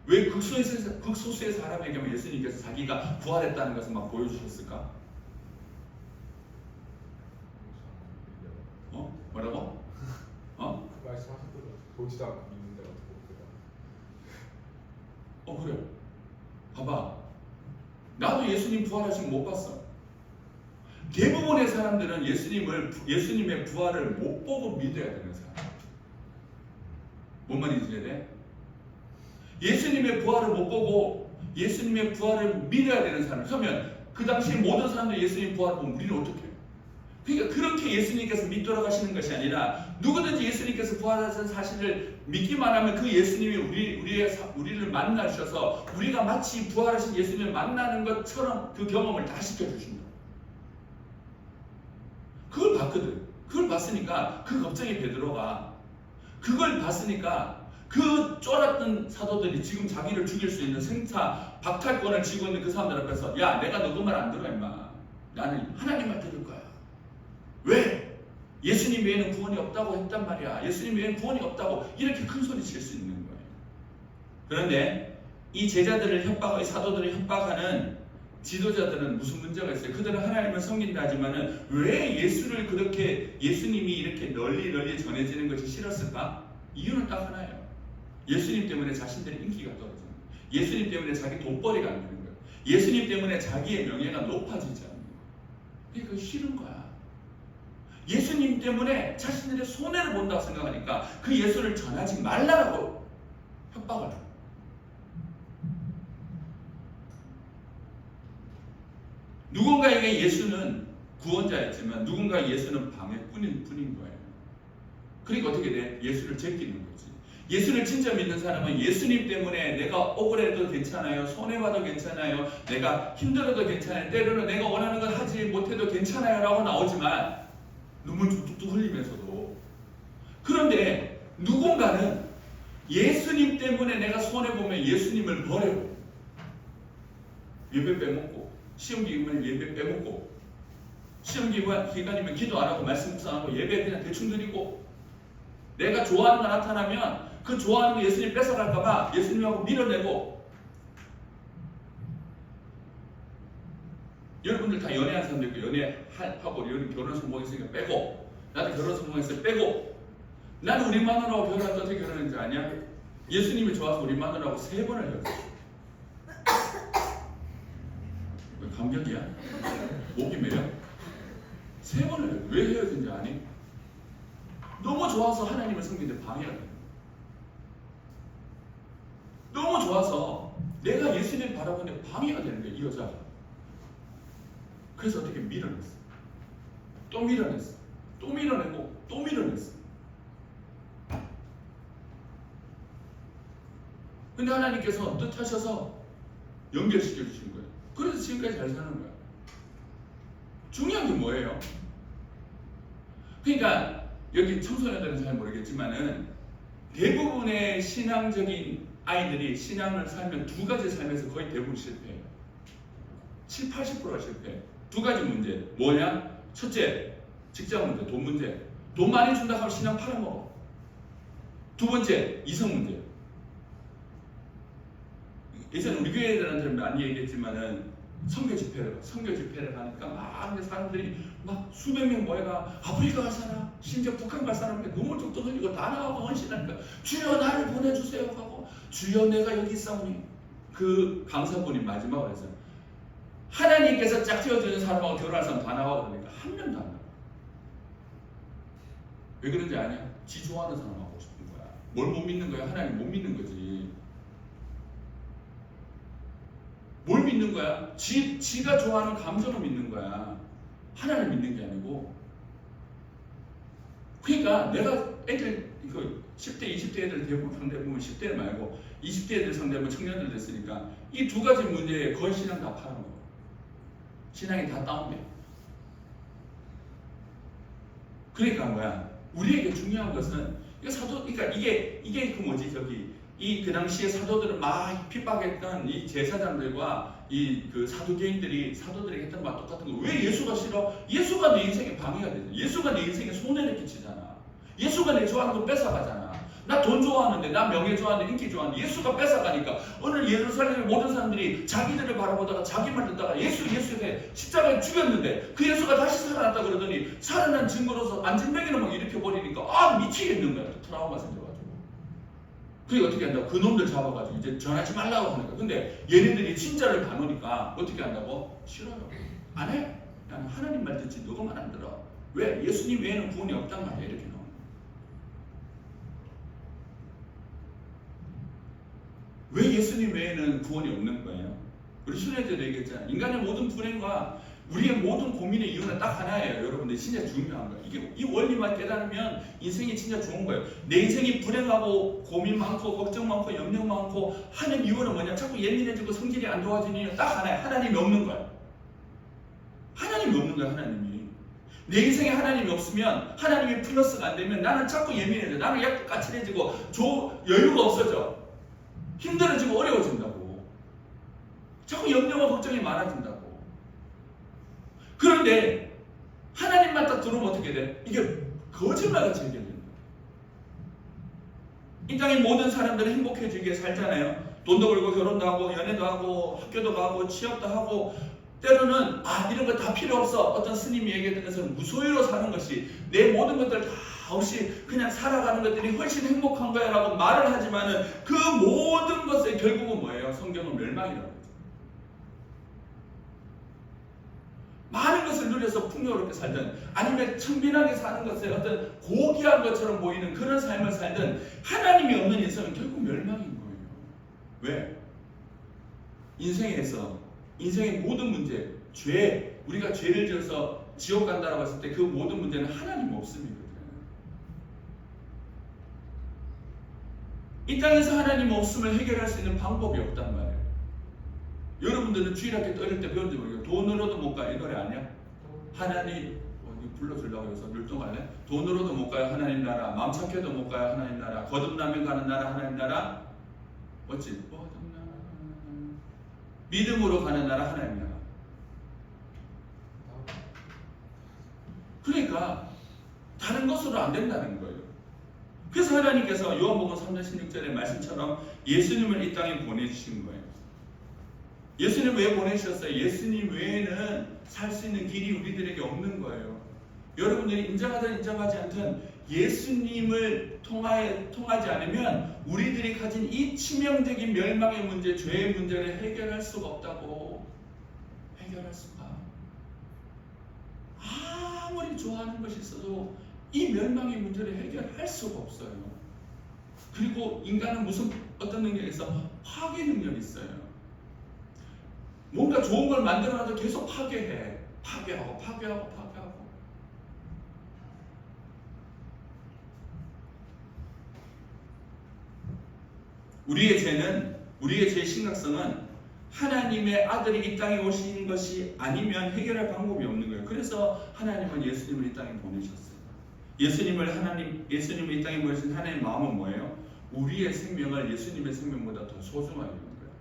왜 극소수의 사람에게만 예수님께서 자기가 부활했다는 것을 막 보여주셨을까? 보지도 않고 믿는데 어떻게 그래요? 그래. 봐봐. 나도 예수님 부활하신 거 못 봤어. 대부분의 사람들은 예수님의 부활을 못 보고 믿어야 되는 사람. 뭔 말인지 이해돼? 예수님의 부활을 못 보고 예수님의 부활을 믿어야 되는 사람. 그러면 그 당시 모든 사람들이 예수님 부활을 보면 우리는 어떻게 해요? 그러니까 그렇게 예수님께서 믿도록 하시는 것이 아니라 누구든지 예수님께서 부활하신 사실을 믿기만 하면 그 예수님이 우리를 만나셔서 우리가 마치 부활하신 예수님을 만나는 것처럼 그 경험을 다 시켜주신다. 그걸 봤거든. 그걸 봤으니까 그 걱정이 베드로가 그걸 봤으니까 그 쫄았던 사도들이 지금 자기를 죽일 수 있는 생사 박탈권을 쥐고 있는 그 사람들 앞에서 야 내가 너 그 말 안 들어 임마. 나는 하나님만 들을 거야. 왜? 예수님 외에는 구원이 없다고 했단 말이야. 예수님 외에는 구원이 없다고 이렇게 큰 소리 칠 수 있는 거예요. 그런데 이 제자들을 협박하고 이 사도들을 협박하는 지도자들은 무슨 문제가 있어요? 그들은 하나님을 섬긴다 하지만은 왜 예수를 그렇게 예수님이 이렇게 널리 전해지는 것이 싫었을까? 이유는 딱 하나예요. 예수님 때문에 자신들의 인기가 떨어지는 거예요. 예수님 때문에 자기 돈벌이가 안 되는 거예요. 예수님 때문에 자기의 명예가 높아지지 않는 거예요. 그게 싫은 거야. 예수님 때문에 자신들의 손해를 본다고 생각하니까 그 예수를 전하지 말라고 협박을 해요. 누군가에게 예수는 구원자였지만 누군가 예수는 방해꾼인 거예요. 그러니까 어떻게 돼? 예수를 제끼는 거지. 예수를 진짜 믿는 사람은 예수님 때문에 내가 억울해도 괜찮아요. 손해봐도 괜찮아요. 내가 힘들어도 괜찮아요. 때로는 내가 원하는 걸 하지 못해도 괜찮아요 라고 나오지만 눈물 뚝뚝 흘리면서도 그런데 누군가는 예수님 때문에 내가 손해보면 예수님을 버려요. 예배 빼먹고 시험 기간이면 예배 빼먹고 시험 기간이면 기도 안 하고 말씀 묵상하고 예배 그냥 대충 드리고 내가 좋아하는 거 나타나면 그 좋아하는 거 예수님 뺏어갈까봐 예수님하고 밀어내고 여러분들 다 연애하는 사람들 있고 연애하고 결혼 성공했으니까 빼고 나도 결혼 성공했어요 빼고 나는 우리 마누라하고 결혼할 때 어떻게 결혼했는지 아냐? 예수님이 좋아서 우리 마누라하고 3번을 헤어졌어. 왜 감격이야? 목이 메려? 3번을 왜 헤어진지 아니? 너무 좋아서 하나님을 섬기는데 방해가 돼. 너무 좋아서 내가 예수님 바라보는데 방해가 되는 거야 이 여자가. 그래서 어떻게 밀어냈어. 또 밀어냈어. 또 밀어내고 또 밀어냈어. 근데 하나님께서 뜻하셔서 연결시켜 주신 거예요. 그래서 지금까지 잘 사는 거야. 중요한 게 뭐예요? 그러니까 여기 청소년들은 잘 모르겠지만은 대부분의 신앙적인 아이들이 신앙을 살면 2가지 삶에서 거의 대부분 실패해요. 70~80%가 실패해. 2가지 문제. 뭐냐? 첫째, 직장 문제, 돈 문제. 돈 많이 준다 하면 신앙 팔아먹어. 2번째, 이성 문제. 예전에 우리 교회 애들한테 많이 얘기했지만은 선교 집회를 하니까 막 사람들이 막 수백 명 모여가 아프리카 갈 사람, 심지어 북한 갈 사람인데 눈물 뚝뚝 흘리고 다 나가고 헌신하니까 주여 나를 보내주세요 하고 주여 내가 여기 있사오니 그 강사분이 마지막으로 해서 하나님께서 짝지어주는 사람하고 결혼할 사람 다 나와 그러니까 한 명도 안 나와. 왜 그런지 아냐? 지 좋아하는 사람 하고 싶은 거야. 뭘 못 믿는 거야? 하나님 못 믿는 거지. 뭘 믿는 거야? 지가 좋아하는 감정을 믿는 거야. 하나님 믿는 게 아니고. 그러니까 내가 애들 10대, 20대 애들 대부분 상대해보면 10대 말고 20대 애들 상대해보면 청년들 됐으니까 이 2가지 문제에 거의 신앙 다 팔아먹어. 신앙이 다 다운돼. 그러니까 뭐야? 우리에게 중요한 것은 그러니까 이게 그 뭐지 그 당시에 사도들을 막 핍박했던 이 제사장들과 그 사도들이 했던 말 똑같은 거. 왜 예수가 싫어? 예수가 내 인생에 방해가 되잖아. 예수가 내 인생에 손해를 끼치잖아. 예수가 내 좋아하는 거 뺏어가잖아. 나 돈 좋아하는데, 나 명예 좋아하는데, 인기 좋아하는데 예수가 뺏어가니까 오늘 예루살렘의 모든 사람들이 자기들을 바라보다가 자기만 듣다가 예수 해 십자가에 죽였는데 그 예수가 다시 살아났다 그러더니 살아난 증거로서 안진뱅이를 막 일으켜버리니까 미치겠는 거야. 트라우마 생겨가지고. 그게 어떻게 한다고? 그 놈들 잡아가지고 이제 전하지 말라고 하는 거야. 근데 얘네들이 진짜를 봐놓으니까 어떻게 한다고? 싫어요. 안 해. 나는 하나님 말 듣지 너가만 안 들어. 왜? 예수님 외에는 구원이 없단 말이야. 이렇게 나오는. 왜 예수님 외에는 구원이 없는 거예요? 우리 순회제도 얘기했잖아요. 인간의 모든 불행과 우리의 모든 고민의 이유는 딱 하나예요. 여러분들 진짜 중요한 거예요. 이게 이 원리만 깨달으면 인생이 진짜 좋은 거예요. 내 인생이 불행하고 고민 많고 걱정 많고 염려 많고 하는 이유는 뭐냐? 자꾸 예민해지고 성질이 안 좋아지는 이유 딱 하나예요. 하나님이 없는 거예요. 하나님이 없는 거예요. 하나님이. 내 인생에 하나님이 없으면 하나님이 플러스가 안 되면 나는 자꾸 예민해져. 나는 약간 까칠해지고 여유가 없어져. 힘들어지고 어려워진다고. 자꾸 염려와 걱정이 많아진다고. 그런데 하나님만 딱 들어오면 어떻게 돼? 이게 거짓말같이 해결된다. 이 땅의 모든 사람들은 행복해지게 살잖아요. 돈도 벌고 결혼도 하고 연애도 하고 학교도 가고 취업도 하고 때로는 이런 거 다 필요 없어. 어떤 스님이 얘기했던 것은 무소유로 사는 것이 내 모든 것들 다 없이 그냥 살아가는 것들이 훨씬 행복한 거야 라고 말을 하지만은 그 모든 것의 결국은 뭐예요? 성경은 멸망이라고. 많은 것을 누려서 풍요롭게 살든 아니면 청빈하게 사는 것에 어떤 고귀한 것처럼 보이는 그런 삶을 살든 하나님이 없는 인생은 결국 멸망인 거예요. 왜? 인생의 모든 문제, 죄, 우리가 죄를 지어서 지옥 간다라고 했을 때 그 모든 문제는 하나님 없음이거든요. 이 땅에서 하나님 없음을 해결할 수 있는 방법이 없단 말이에요. 여러분들은 주일학교 떠들 때 배운지 모르겠어요. 돈으로도 못 가. 이 노래 아니야? 하나님 불러주려고 해서 율동할래? 돈으로도 못 가요. 하나님 나라. 마음 착해도 못 가요. 하나님 나라. 거듭나면 가는 나라. 하나님 나라. 뭐지? 믿음으로 가는 나라. 하나님 나라. 그러니까 다른 것으로 안 된다는 거예요. 그래서 하나님께서 요한복음 3장 16절의 말씀처럼 예수님을 이 땅에 보내주신 거예요. 예수님 왜 보내셨어요? 예수님 외에는 살 수 있는 길이 우리들에게 없는 거예요. 여러분들이 인정하든 인정하지 않든 예수님을 통하지 않으면 우리들이 가진 이 치명적인 멸망의 문제, 죄의 문제를 해결할 수가 없다고. 해결할 수가. 아무리 좋아하는 것이 있어도 이 멸망의 문제를 해결할 수가 없어요. 그리고 인간은 어떤 능력이 있어? 파괴 능력이 있어요. 뭔가 좋은 걸 만들어놔도 계속 파괴해. 파괴하고. 우리의 죄의 심각성은 하나님의 아들이 이 땅에 오신 것이 아니면 해결할 방법이 없는 거예요. 그래서 하나님은 예수님을 이 땅에 보내셨어요. 예수님을 이 땅에 보내신 하나님의 마음은 뭐예요? 우리의 생명을 예수님의 생명보다 더 소중하게 하는 거예요.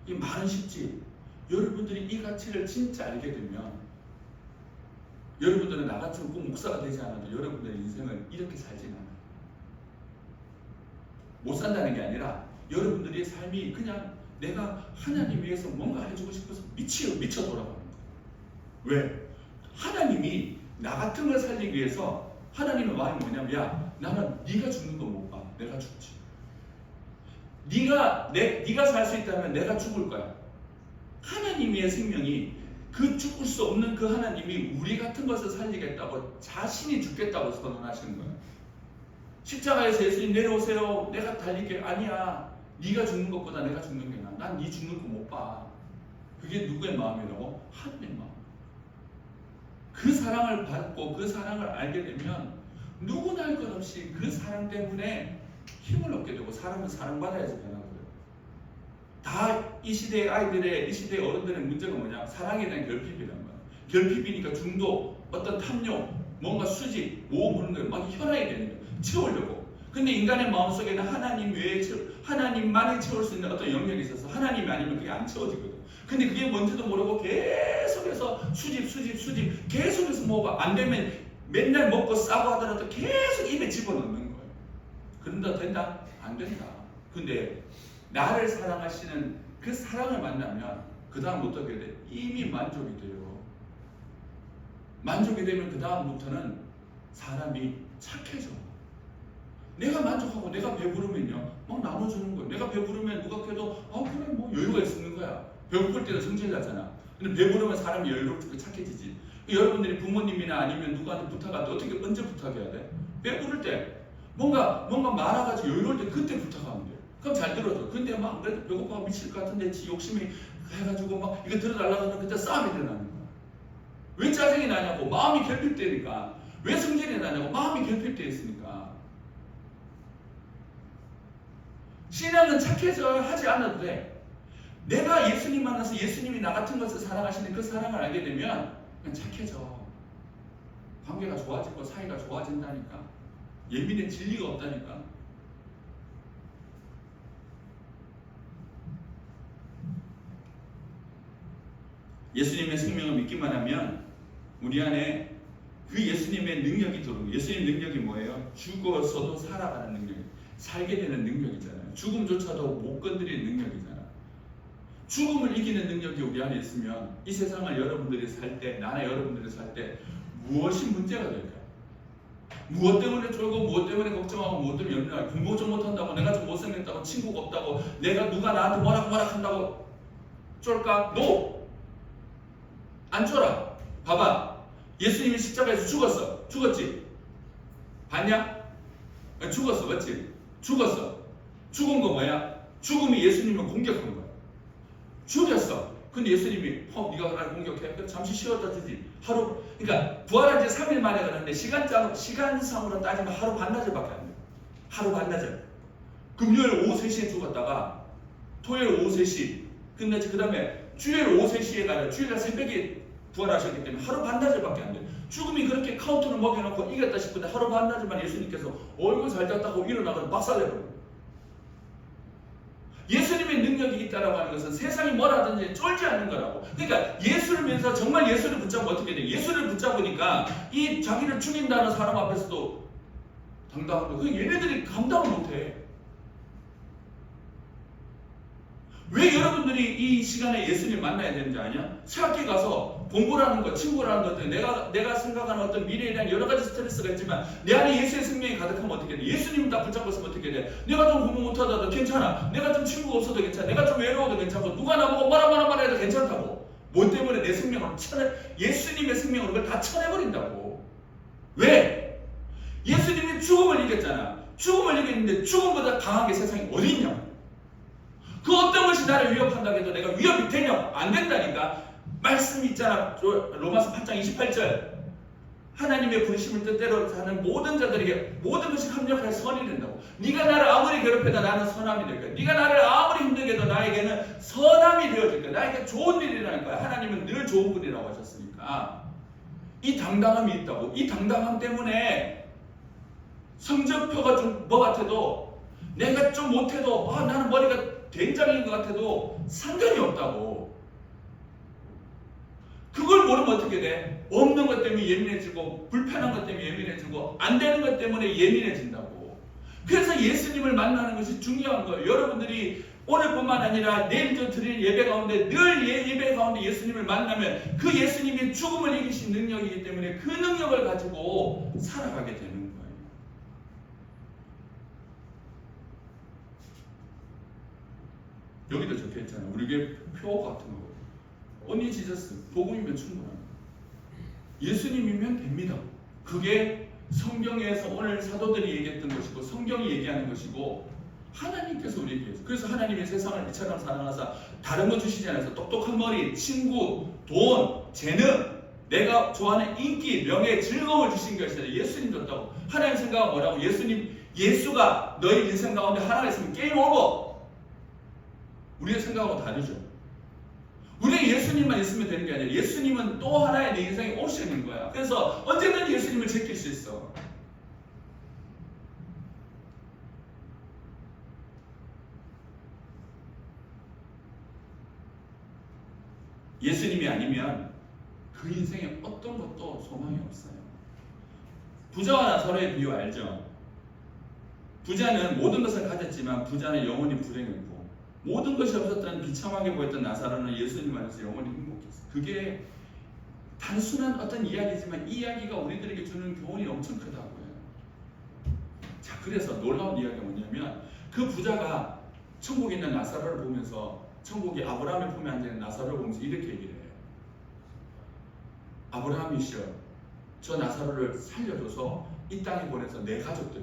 이 말은 쉽지. 여러분들이 이 가치를 진짜 알게 되면 여러분들은 나같이 꼭 목사가 되지 않아도 여러분들의 인생을 이렇게 살진 않아요. 못 산다는 게 아니라 여러분들의 삶이 그냥 내가 하나님 위해서 뭔가 해주고 싶어서 미쳐 돌아가는 거예요. 왜? 하나님이 나 같은 걸 살리기 위해서 하나님의 마음이 뭐냐면 야 나는 네가 죽는 거 못 봐. 내가 죽지. 네가 살 수 있다면 내가 죽을 거야. 하나님의 생명이 그 죽을 수 없는 그 하나님이 우리 같은 것을 살리겠다고 자신이 죽겠다고 선언하시는 거예요. 십자가에서 예수님 내려오세요. 내가 달릴게. 아니야. 네가 죽는 것보다 내가 죽는 게 나아. 난 네 죽는 거 못 봐. 그게 누구의 마음이라고? 하나님의 마음. 그 사랑을 받고 그 사랑을 알게 되면 누구나 할 것 없이 그 사랑 때문에 힘을 얻게 되고 사람은 사랑받아야지 변하거든요. 다 이 시대의 아이들의 이 시대의 어른들의 문제가 뭐냐? 사랑에 대한 결핍이란 말이야. 결핍이니까 중독, 어떤 탐욕, 뭔가 수직, 모험 그런 거에 막 현황이 되는 거야. 채우려고. 근데 인간의 마음속에는 하나님 외에 하나님만이 채울 수 있는 어떤 영역이 있어서 하나님이 아니면 그게 안 채워지거든. 근데 그게 뭔지도 모르고 계속해서 수집 계속해서 뭐가 안 되면 맨날 먹고 싸고 하더라도 계속 입에 집어넣는 거예요. 그런다 된다? 안 된다. 근데 나를 사랑하시는 그 사랑을 만나면 그 다음부터 어떻게 돼? 이미 만족이 돼요. 만족이 되면 그 다음부터는 사람이 착해져. 내가 만족하고 내가 배부르면요 막 나눠주는 거예요. 내가 배부르면 누가 그래도 그래 뭐 여유가 있는 거야. 배고플 때는 성질나잖아. 근데 배부르면 사람이 여유롭고 착해지지. 여러분들이 부모님이나 아니면 누구한테 부탁할 때 어떻게 언제 부탁해야 돼? 배부를 때 뭔가 말아가지고 여유로울 때 그때 부탁하면 돼요. 그럼 잘 들어줘. 근데 막 그래도 배고파 미칠 것 같은데 지 욕심이 해가지고 막 이거 들어달라고 하면 그때 싸움이 일어나는 거야. 왜 짜증이 나냐고. 마음이 결핍 때니까. 왜 성질이 나냐고. 마음이 결핍 때 있으니까. 신앙은 착해져 하지 않아도 돼. 내가 예수님 만나서 예수님이 나 같은 것을 사랑하시는 그 사랑을 알게 되면 그냥 착해져. 관계가 좋아지고 사이가 좋아진다니까. 예민해질 리가 없다니까. 예수님의 생명을 믿기만 하면 우리 안에 그 예수님의 능력이 들어오고, 예수님 능력이 뭐예요? 죽어서도 살아가는 능력, 살게 되는 능력이잖아요. 죽음조차도 못 건드리는 능력이잖아. 죽음을 이기는 능력이 우리 안에 있으면 이 세상을 여러분들이 살 때, 나나 여러분들이 살 때 무엇이 문제가 될까요? 무엇 때문에 쫄고, 무엇 때문에 걱정하고, 무엇 때문에 염려하고, 공부 좀 못한다고, 내가 좀 못생겼다고, 친구가 없다고, 내가 누가 나한테 뭐라 한다고 쫄까? No! 안 쫄아. 봐봐. 예수님이 십자가에서 죽었어. 죽었지? 봤냐? 죽었어. 맞지? 죽었어. 죽은 거 뭐야? 죽음이 예수님을 공격한 거야. 죽였어. 근데 예수님이 네가 나를 공격해? 그래, 잠시 쉬었다 주지. 하루. 그러니까 부활한 지 3일 만에 그러는데 시간상으로 따지면 하루 반나절밖에 안 돼. 하루 반나절. 금요일 오후 3시에 죽었다가 토요일 오후 3시 끝났지. 그 다음에 주일 오후 3시에 가요. 주일날 새벽에 부활하셨기 때문에 하루 반나절밖에 안 돼. 죽음이 그렇게 카운트를 먹여놓고 이겼다 싶은데 하루 반나절만 예수님께서 얼굴 잘 잤다고 일어나서 박살내버려요. 예수님의 능력이 있다라고 하는 것은 세상이 뭐라든지 쫄지 않는 거라고. 그러니까 예수를 믿어서 정말 예수를 붙잡으면 어떻게 돼? 예수를 붙잡으니까 이 자기를 죽인다는 사람 앞에서도 당당하고, 그 얘네들이 감당을 못해. 왜 여러분들이 이 시간에 예수님 만나야 되는지 아냐? 새학기 가서 공부라는 것, 친구라는 것들, 내가 생각하는 어떤 미래에 대한 여러 가지 스트레스가 있지만 내 안에 예수의 생명이 가득하면 어떻게 돼? 예수님을 딱 붙잡고 있으면 어떻게 돼? 내가 좀 공부 못하다도 괜찮아. 내가 좀 친구가 없어도 괜찮아. 내가 좀 외로워도 괜찮고, 누가 나보고 뭐라 해도 괜찮다고. 뭐 때문에 내 생명을 예수님의 생명으로 그걸 다 쳐내버린다고. 왜? 예수님이 죽음을 이겼잖아. 죽음을 이겼는데 죽음보다 강하게 세상이 어디 있냐? 그 어떤 것이 나를 위협한다고 해도 내가 위협이 되냐? 안 된다니까. 말씀이 있잖아. 로마서 8장 28절. 하나님의 부르심을 뜻대로 사는 모든 자들에게 모든 것이 합력하여 선이 된다고. 네가 나를 아무리 괴롭혀도 나는 선함이 될 거야. 네가 나를 아무리 힘들게 해도 나에게는 선함이 되어질 거야. 나에게 좋은 일이라는 거야. 하나님은 늘 좋은 분이라고 하셨으니까. 이 당당함이 있다고. 이 당당함 때문에 성적표가 좀 뭐 같아도, 내가 좀 못해도 나는 머리가 된장인 것 같아도 상관이 없다고. 그걸 모르면 어떻게 돼? 없는 것 때문에 예민해지고, 불편한 것 때문에 예민해지고, 안 되는 것 때문에 예민해진다고. 그래서 예수님을 만나는 것이 중요한 거예요. 여러분들이 오늘뿐만 아니라 내일도 드릴 예배 가운데, 늘 예배 가운데 예수님을 만나면 그 예수님이 죽음을 이기신 능력이기 때문에 그 능력을 가지고 살아가게 되는 거예요. 여기도 적혀있잖아. 우리 교회 표 같은 거. 언니 지저스. 복음이면 충분합니다. 예수님이면 됩니다. 그게 성경에서 오늘 사도들이 얘기했던 것이고, 성경이 얘기하는 것이고, 하나님께서 우리에게 해서. 그래서 하나님이 세상을 이처럼 사랑하사 다른 거 주시지 않아서 똑똑한 머리, 친구, 돈, 재능, 내가 좋아하는 인기, 명예, 즐거움을 주신 것이 아니라 예수님 줬다고. 하나님 생각은 뭐라고? 예수가 너희 인생 가운데 하나가 있으면 게임 오버. 우리의 생각하고 다르죠. 우리는 예수님만 있으면 되는 게 아니라 예수님은 또 하나의 내 인생에 오시는 거야. 그래서 언제든 예수님을 제낄 수 있어. 예수님이 아니면 그 인생에 어떤 것도 소망이 없어요. 부자와 나사로의 비유 알죠? 부자는 모든 것을 가졌지만 부자는 영원히 불행했고, 모든 것이 없었던 비참하게 보였던 나사로는 예수님 안에서 영원히 행복했어요. 그게 단순한 어떤 이야기지만 이 이야기가 우리들에게 주는 교훈이 엄청 크다고요. 자, 그래서 놀라운 이야기가 뭐냐면 그 부자가 천국에 있는 나사로를 보면서 천국이 아브라함의 품에 앉아있는 나사로를 보면서 이렇게 얘기를 해요. 아브라함이시여, 저 나사로를 살려줘서 이 땅에 보내서 내 가족들,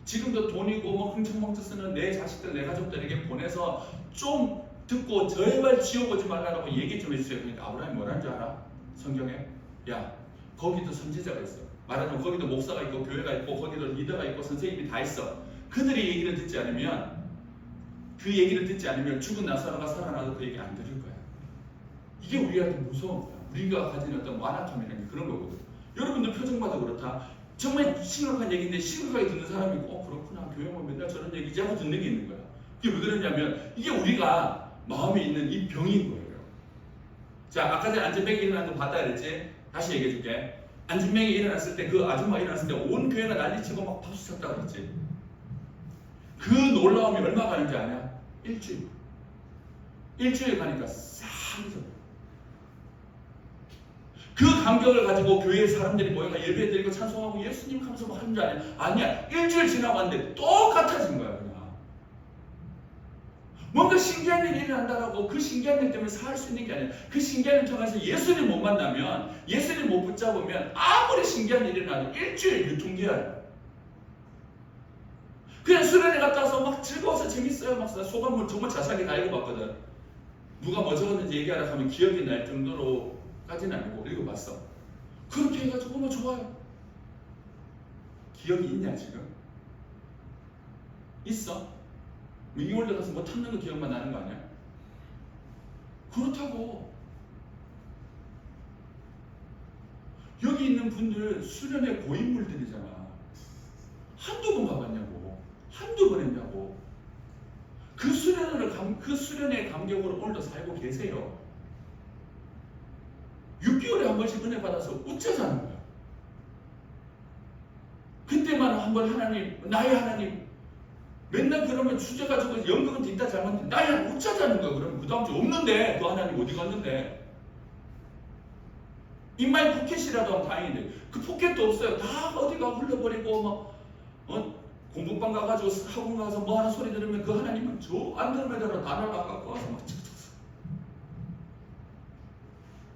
지금도 돈이고 뭐 흥청망청 쓰는 내 자식들, 내 가족들에게 보내서 좀 듣고 제발 지옥 오지 말라고 얘기 좀 해주세요. 그러니까 아브라함이 뭐라는 줄 알아? 성경에? 야, 거기도 선지자가 있어. 말하자면 거기도 목사가 있고 교회가 있고 거기도 리더가 있고 선생님이 다 있어. 그들의 얘기를 듣지 않으면, 그 얘기를 듣지 않으면 죽은 나사로가 살아나도 그 얘기 안 들을 거야. 이게 우리한테 무서운 거야. 우리가 가진 어떤 완악함이라는 게 그런 거거든. 여러분들 표정마다 그렇다. 정말 심각한 얘기인데 심각하게 듣는 사람이 있고, 그렇구나, 교회 오면 맨날 저런 얘기지 하고 듣는 게 있는 거야. 이게 왜 그러냐면 이게 우리가 마음에 있는 이 병인 거예요. 자, 아까 전에 안전뱅이 일어난 거 봤다 그랬지? 다시 얘기해 줄게. 안전뱅이 일어났을 때, 그 아줌마 일어났을 때 온 교회가 난리치고 막 박수 쳤다 그랬지? 그 놀라움이 얼마 가는지 아냐? 일주일 가니까 싹 잊어버려. 그 감격을 가지고 교회에 사람들이 모여가 예배드리고 찬송하고 예수님 하면서 뭐 하는 줄 아냐? 아니야. 일주일 지나고 왔는데 똑같아진 거야, 그냥. 뭔가 신기한 일이 일어난다라고 그 신기한 일 때문에 살 수 있는 게 아니야. 그 신기한 일을 통해서 예수님 못 만나면, 예수님 못 붙잡으면 아무리 신기한 일이 일어나도 일주일 유통기한. 그냥 수련회 갔다 와서 막 즐거워서 재밌어요. 막 소감을 정말 자세하게 다 읽어봤거든. 누가 뭐 적었는지 얘기하라 하면 기억이 날 정도로까지는 아니고 읽어봤어. 그렇게 해가지고 뭐 좋아요. 기억이 있냐 지금? 있어? 미국월드 가서 뭐 탔는 거 기억만 나는 거 아니야? 그렇다고. 여기 있는 분들 수련회 고인물들이잖아. 한두 번 가봤냐고. 한두 번 했냐고. 그 수련회 감격으로 오늘도 살고 계세요. 6개월에 한 번씩 은혜 받아서 웃자자는 거야. 그때만 한 번 하나님, 나의 하나님, 맨날 그러면 주제가지고 연극은 뒷다 잘못했는데 나의 웃자자는 거야. 그러면 그 다음 주 없는데, 그 하나님 어디 갔는데? 인마이 포켓이라도 하면 다행인데 그 포켓도 없어요. 다 어디가 흘러버리고 막 공부방 가가지고 학원 가서 뭐 하는 소리 들으면 그 하나님은 저 안드로메다로 다 날아가고 와서 막 쳤어.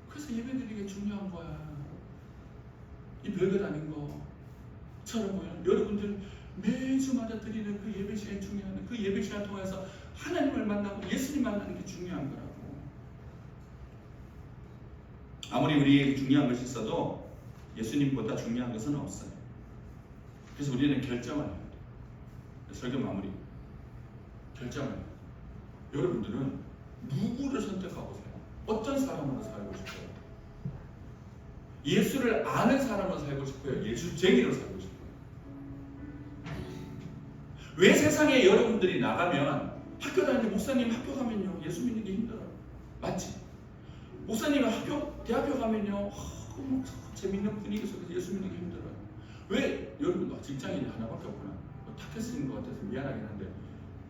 그래서 예배드리는 게 중요한 거야. 이 별것 아닌 거처럼 보여요. 여러분들 매주마다 드리는 그 예배 시간이 중요한데, 그 예배 시간 통해서 하나님을 만나고 예수님 만나는 게 중요한 거라고. 아무리 우리에게 중요한 것이 있어도 예수님보다 중요한 것은 없어요. 그래서 우리는 결정을 해야 돼요. 설교 마무리. 결정을 해요. 여러분들은 누구를 선택하고 살아요? 어떤 사람으로 살고 싶어요? 예수를 아는 사람으로 살고 싶어요? 예수쟁이로 살고 싶어요? 왜 세상에 여러분들이 나가면 학교 다니는데 목사님 학교 가면요 예수 믿는 게 힘들어요. 맞지? 목사님 대학교 가면요 재밌는 분위기 속에서 예수 믿는 게 힘들어요. 왜? 여러분 직장인이 하나밖에 없구나. 탁했으신 것 같아서 미안하긴 한데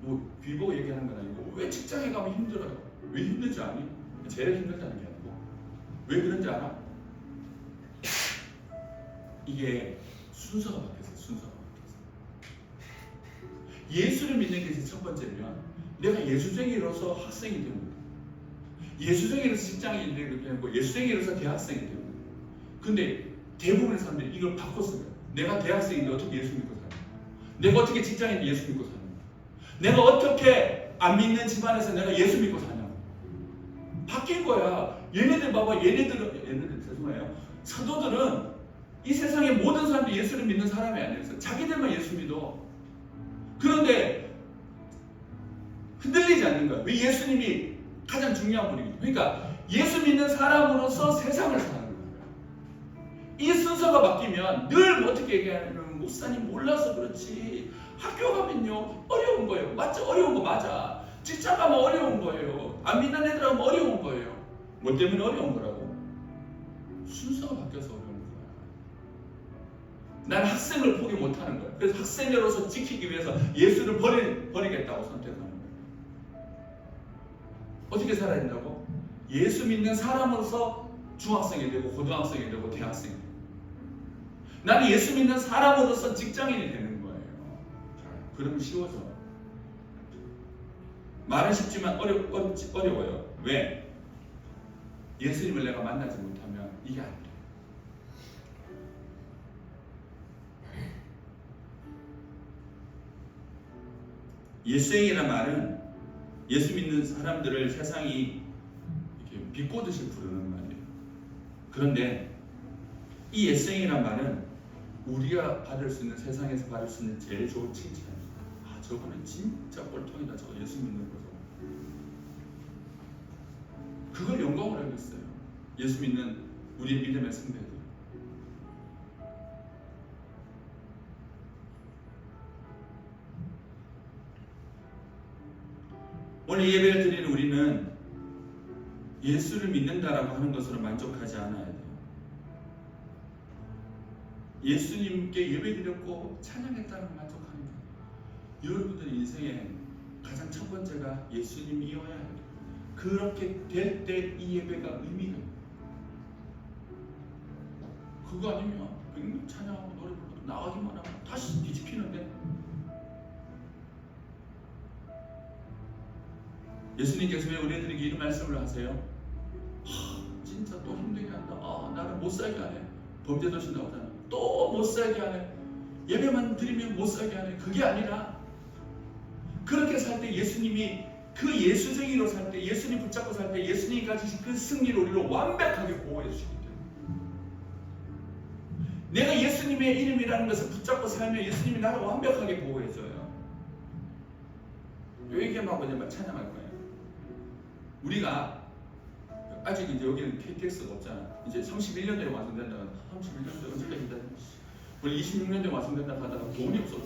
뭐 귀보고 얘기하는 건 아니고, 왜 직장에 가면 힘들어요? 왜 힘들지 아니? 제일 힘들다는 게 아니고 왜 그런지 알아? 이게 순서가 바뀌었어요. 순서가 바뀌었어요. 예수를 믿는 것이 첫 번째면 내가 예수쟁이로서 학생이 되는 거예요. 예수쟁이로서 직장인이 되고 예수쟁이로서 대학생이 되는 거예요. 근데 대부분의 사람들이 이걸 바꿨어요. 내가 대학생인데 어떻게 예수 믿고 살아? 내가 어떻게 직장인데 예수 믿고 사냐? 내가 어떻게 안 믿는 집안에서 내가 예수 믿고 사냐? 바뀐 거야. 얘네들 봐봐. 얘네들 죄송해요. 사도들은 이 세상의 모든 사람들이 예수를 믿는 사람이 아니었어요. 자기들만 예수 믿어. 그런데 흔들리지 않는 거야. 왜? 예수님이 가장 중요한 분이거든요. 그러니까 예수 믿는 사람으로서 세상을 사는 거예요. 이 순서가 바뀌면 늘 어떻게 얘기하냐면 목사님 몰라서 그렇지. 학교 가면요 어려운 거예요. 맞죠? 어려운 거 맞아. 직장 가면 어려운 거예요. 안 믿는 애들 하면 어려운 거예요. 뭐 때문에 어려운 거라고? 순서가 바뀌어서 어려운 거야. 난 학생을 포기 못하는 거야. 그래서 학생으로서 지키기 위해서 예수를 버리겠다고 선택하는 거야. 어떻게 살아야 된다고? 예수 믿는 사람으로서 중학생이 되고 고등학생이 되고 대학생이 되고, 나는 예수 믿는 사람으로서 직장인이 되는 거예요. 그러면 쉬워져. 말은 쉽지만 어려워요. 왜? 예수님을 내가 만나지 못하면 이게 안 돼. 예수행이란 말은 예수 믿는 사람들을 세상이 이렇게 비꼬듯이 부르는 말이에요. 그런데 이 예수행이란 말은 우리가 받을 수 있는, 세상에서 받을 수 있는 제일 좋은 칭찬이에요. 아, 저거는 진짜 꼴통이다. 저거 예수 믿는 거죠. 그걸 영광으로 알고 있어요. 예수 믿는 우리 믿음의 선배들. 오늘 예배를 드리는 우리는 예수를 믿는다라고 하는 것으로 만족하지 않아야 돼요. 예수님께 예배드렸고 찬양했다는 만족하는 거예요. 여러분들 인생의 가장 첫 번째가 예수님이어야 해요. 그렇게 될 때 이 예배가 의미가 있어요. 그거 아니면 백명 찬양하고 노래 부르고 나가기만 하면 다시 뒤집히는데. 예수님께서 왜 우리들에게 이런 말씀을 하세요? 진짜 또 힘들게 한다. 나를 못 살게 하네. 범죄도시 나오잖아. 또 못 살게 하네. 예배만 드리면 못 살게 하네. 그게 아니라 그렇게 살 때 예수님이 그 예수쟁이로 살 때, 예수님 붙잡고 살 때 예수님이 가지신 그 승리를 우리를 완벽하게 보호해 주시기 때문에 내가 예수님의 이름이라는 것을 붙잡고 살면 예수님이 나를 완벽하게 보호해 줘요. 요 얘기만 하고 이제 찬양할 거예요. 우리가 아직 이제 여기는 KTX가 없잖아. 이제 31년 전에 완성된다. 31년 전에 언제까지다. 원래 26년 전에 완성된다 하다가 돈이 없어.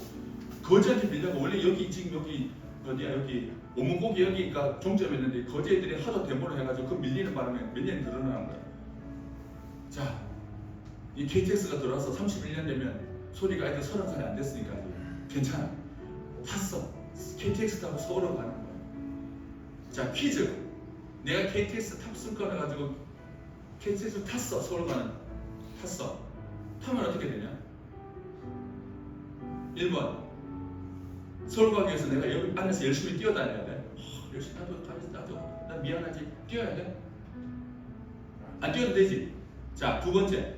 거제한테 빌려고 원래 여기 지금 여기 어디야 여기 오문고기 여기가 종점이었는데 거제들이 하도 데모를 해가지고 그 밀리는 바람에 몇 년이 늘어나는 거야. 자, 이 KTX가 들어와서 31년 되면 소리가 애들 30살이 안 됐으니까 괜찮아. 탔어. KTX 타고 서울로 가는 거야. 자, 퀴즈. 내가 KTX 탑승 꺼내가지고 KTX 탔어. 서울 가는 탔어. 타면 어떻게 되냐? 1번 서울 가기 위해서 내가 여기 안에서 열심히 뛰어다녀야 돼. 열심히 나도 나 미안하지. 뛰어야 돼. 안 뛰어도 되지. 자, 두 번째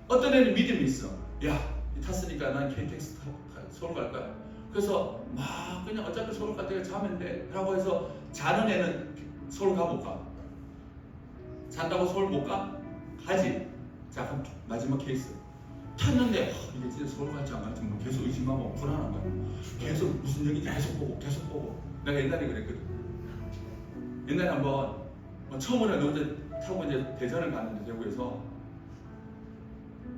어떤 애는 믿음이 있어. 야, 탔으니까 난 KTX 타고 서울 갈 거야. 그래서 막 그냥 어차피 서울 갈 때가 자면 돼 라고 해서 자는 애는 서울 가볼까? 잔다고 서울 못 가? 가지. 자, 그럼 마지막 케이스. 탔는데 이게 진짜 서울 갈지 안 갈지 뭐 계속 의심하고 불안한 거야. 계속 무슨 얘기인지 계속 보고. 내가 옛날에 그랬거든. 옛날에 한번 처음으로 어제 타고 이제 대전을 갔는데 대구에서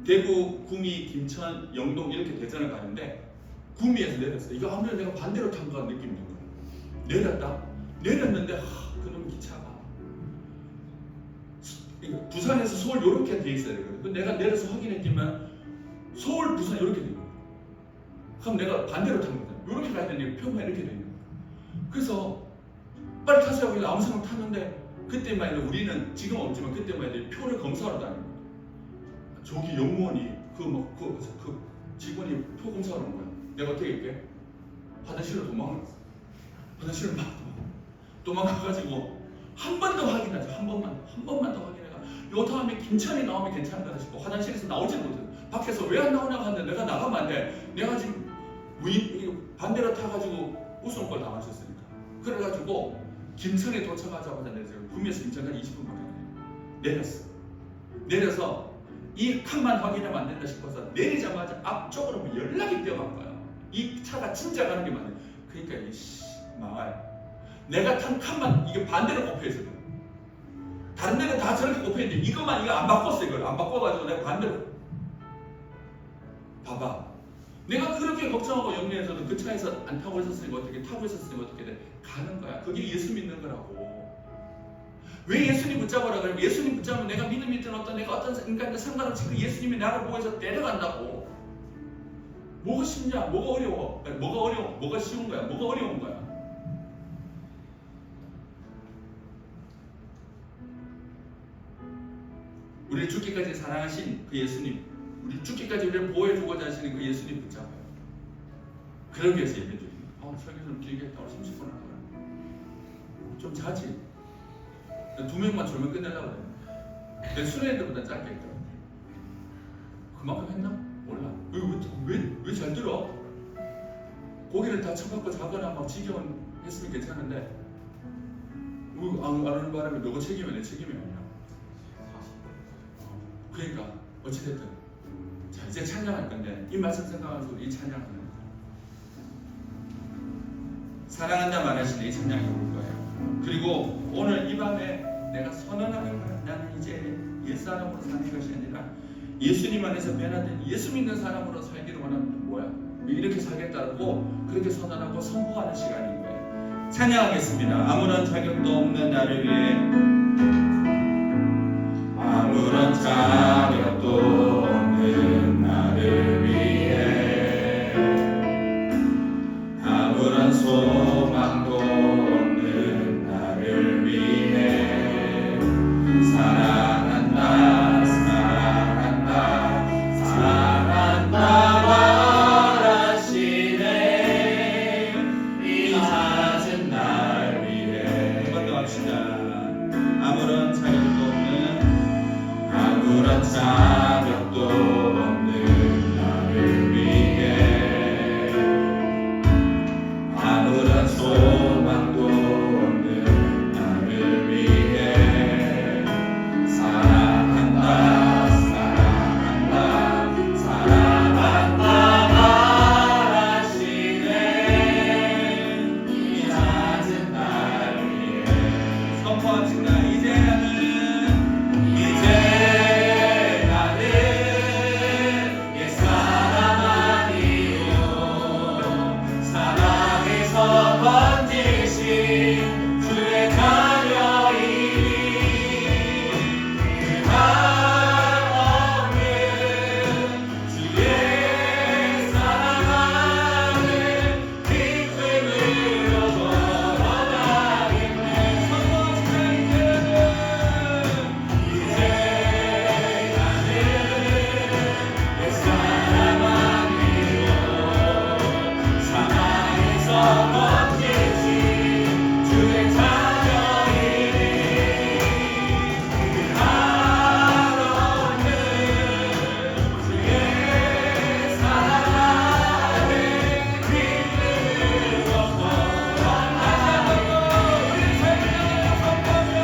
대구, 구미, 김천, 영동 이렇게 대전을 가는데 구미에서 내렸어. 이거 아무래도 내가 반대로 탄 것 같은 느낌이 드는 거야. 내렸는데 그놈 기차가 부산에서 서울 이렇게 돼 있어야 되거든. 내가 내려서 확인했지만 서울, 부산 이렇게 돼 있는 거야. 그럼 내가 반대로 탄 거잖아. 이렇게 가야 되는데 표가 이렇게 돼 있는 거야. 그래서 빨리 타세요 하길래 아무 생각 탔는데 그때만 해도 우리는 지금 없지만 그때만 해도 표를 검사하러 다니는 거야. 저기 영무원이 그 직원이 표 검사하러 온 거야. 내가 어떻게 할게? 화장실로 도망갔어. 화장실로 막 도망가가지고 한 번 더 확인하자. 한 번만 더 확인해가. 요 다음에 김천이 나오면 괜찮다 싶고 화장실에서 나오지 못해. 밖에서 왜 안 나오냐고 하는데 내가 나가면 안 돼. 내가 지금 반대로 타가지고 우승골 당하셨으니까. 그래가지고 김천에 도착하자마자 내렸어요. 구미에서 김천까지 20분밖에 안 돼요. 내려서 이 칸만 확인하면 안 된다 싶어서 내리자마자 앞쪽으로 연락이 뛰어간 거야. 이 차가 진짜 가는 게 맞네. 그러니까 망할. 내가 탄 칸만 이게 반대로 꼽혀 있어요. 다른 데는 다 저렇게 꼽혀 있는데 이거 안 바꿨어. 이걸 안 바꿔가지고 내가 반대로. 봐봐. 내가 그렇게 걱정하고 영리해서도 그 차에서 안 타고 있었으니까 어떻게 타고 있었으니까 어떻게 돼? 가는 거야. 그게 예수 믿는 거라고. 왜 예수님 붙잡으라 그러면 예수님 붙잡으면 내가 믿음이 있든 내가 어떤 인간과 상관없이 그 예수님이 나를 보호해서 데려간다고. 뭐가 쉽냐? 뭐가 어려워? 뭐가 쉬운 거야? 뭐가 어려운 거야? 우리를 죽기까지 사랑하신 그 예수님, 우리 죽기까지 우리를 보호해주고자 하시는 그 예수님 붙잡아요. 그러기 위해서 예배 드립니다. 설교 좀 길게 했다고 30분 하더라. 좀 자지. 2명만 졸면 끝내려고 그래. 내 수련회들보다 짧게 했더라. 그만큼 했나? 몰라. 왜 잘 들어? 고기를 다 쳐갖고 자거나 막 지겨운 했으면 괜찮은데 안 하는 바람에 너가 책임이야 내 책임이 아니야. 그러니까 어찌됐든 자 이제 찬양할 건데 이 말씀 생각하면서 이 찬양하는 거예요. 사랑한다 말하시는 이 찬양이 올 거예요. 그리고 오늘 이 밤에 내가 선언하는 거야. 나는 이제 옛사람으로 사는 것이 아니라 예수님 안에서 변화된 예수 믿는 사람으로 살기를 원하는 뭐야? 이렇게 살겠다고 그렇게 선언하고 선포하는 시간인 거예요. 찬양하겠습니다. 아무런 자격도 없는 나를 위해 아무런 자격도 없는 나를 위해 아무런 소망도 없는 나를 위해 사랑한다 사랑한다 사랑한다 말하시네 이 낮은 날 위해 한 번 더 합시다. 아무런 자격도 없는 아무런 자격도 없는 나를 위해 아무런 소망도 없는 나를 위해 사랑한다 사랑한다 사랑한다 말하시네 이 낮은 날 위해 선포합시다. 이제 나는 옛사람 아니요 사랑에서 번지신 주의 자녀이니 그말 없는 주의 사랑하는 기쁨으로 걸어가겠네. 이제 나는 옛사람 아니요 사랑에서 번지신 주의 자녀이니 그 한없는 주의 사랑하는 기쁨으로 걸어가겠네. 우리 세상을 선포하며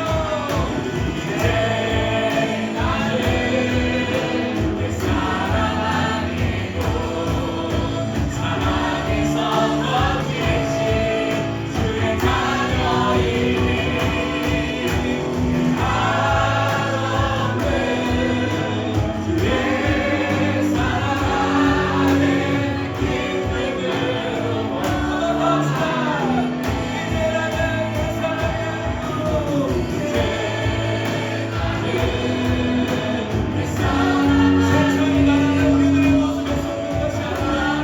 이제 나는 옛사람 아니고 사랑에서 번지신 주의 자녀이니 한없는 주의 사랑하는 기쁨으로 걸어가자. 이제 나는 옛사람 아니고 이제 나는 세상이 나는 우리들의 모습에 섞는 것이 아니라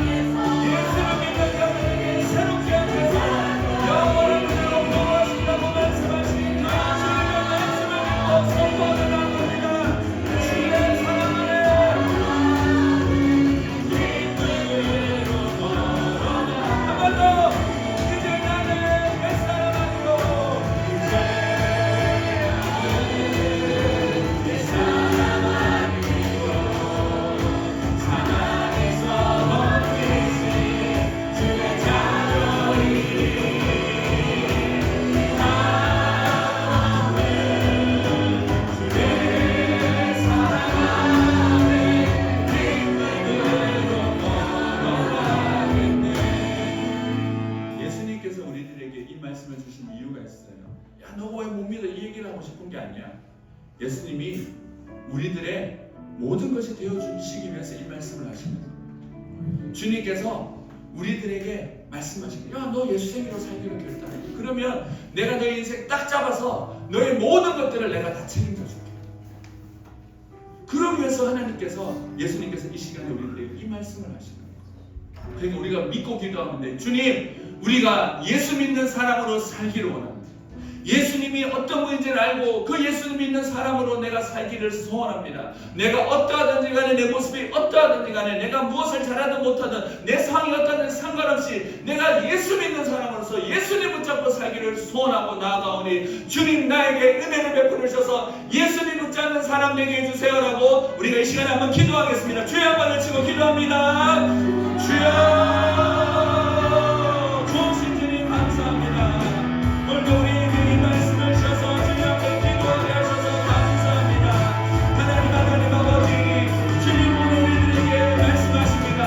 예수를 믿는 여러분에게 새롭게 하셔서 영원을 그대로 보호하신다고 말씀하신 주님의 말씀을 믿고 선포하는 나누리라. 주의 사랑 안에 기쁨으로 걸어가. 한 번 더. 이제 나는 옛사람 아니고 이제 나는 옛사람 아니고 사랑에서 번지신 주의 자녀이니 한없는 주의 사랑하는 기쁨으로 걸어가겠네. 예수님께서 우리들에게 이 말씀을 주신 이유가 있어요. 야, 너 왜 못 믿어? 이 얘기를 하고 싶은 게 아니야. 예수님이 우리들의 모든 것이 되어주시기 위해서 이 말씀을 하십니다. 주님께서 우리들에게 말씀하신 거예요. 야, 너 예수 생기로 살기로 결단해. 그러면 내가 너의 인생 딱 잡아서 너의 모든 것들을 내가 다 책임져 줄게. 그러기 위해서 하나님께서 예수님께서 이 시간에 우리들에게 이 말씀을 하시는 거예요. 그러니까 우리가 믿고 기도하는데 주님, 우리가 예수 믿는 사람으로 살기를 원합니다. 예수님이 어떤 분인지를 알고 그 예수님 믿는 사람으로 내가 살기를 소원합니다. 내가 어떠하든지 간에 내 모습이 어떠하든지 간에 내가 무엇을 잘하든 못하든 내 상황이 어떠하든지 상관없이 내가 예수 믿는 사람으로서 예수님 붙잡고 살기를 소원하고 나아가오니 주님 나에게 은혜를 베풀으셔서 예수님 붙잡는 사람 되게 해주세요라고 우리가 이 시간에 한번 기도하겠습니다. 주여 한번 외치고 기도합니다. 주여 좋으신 주님 감사합니다. 오늘도 우리에게 이 말씀을 주셔서 주님 앞에 기도하게 하셔서 감사합니다. 하나님 아버지 주님 오늘 우리들에게 말씀하십니다.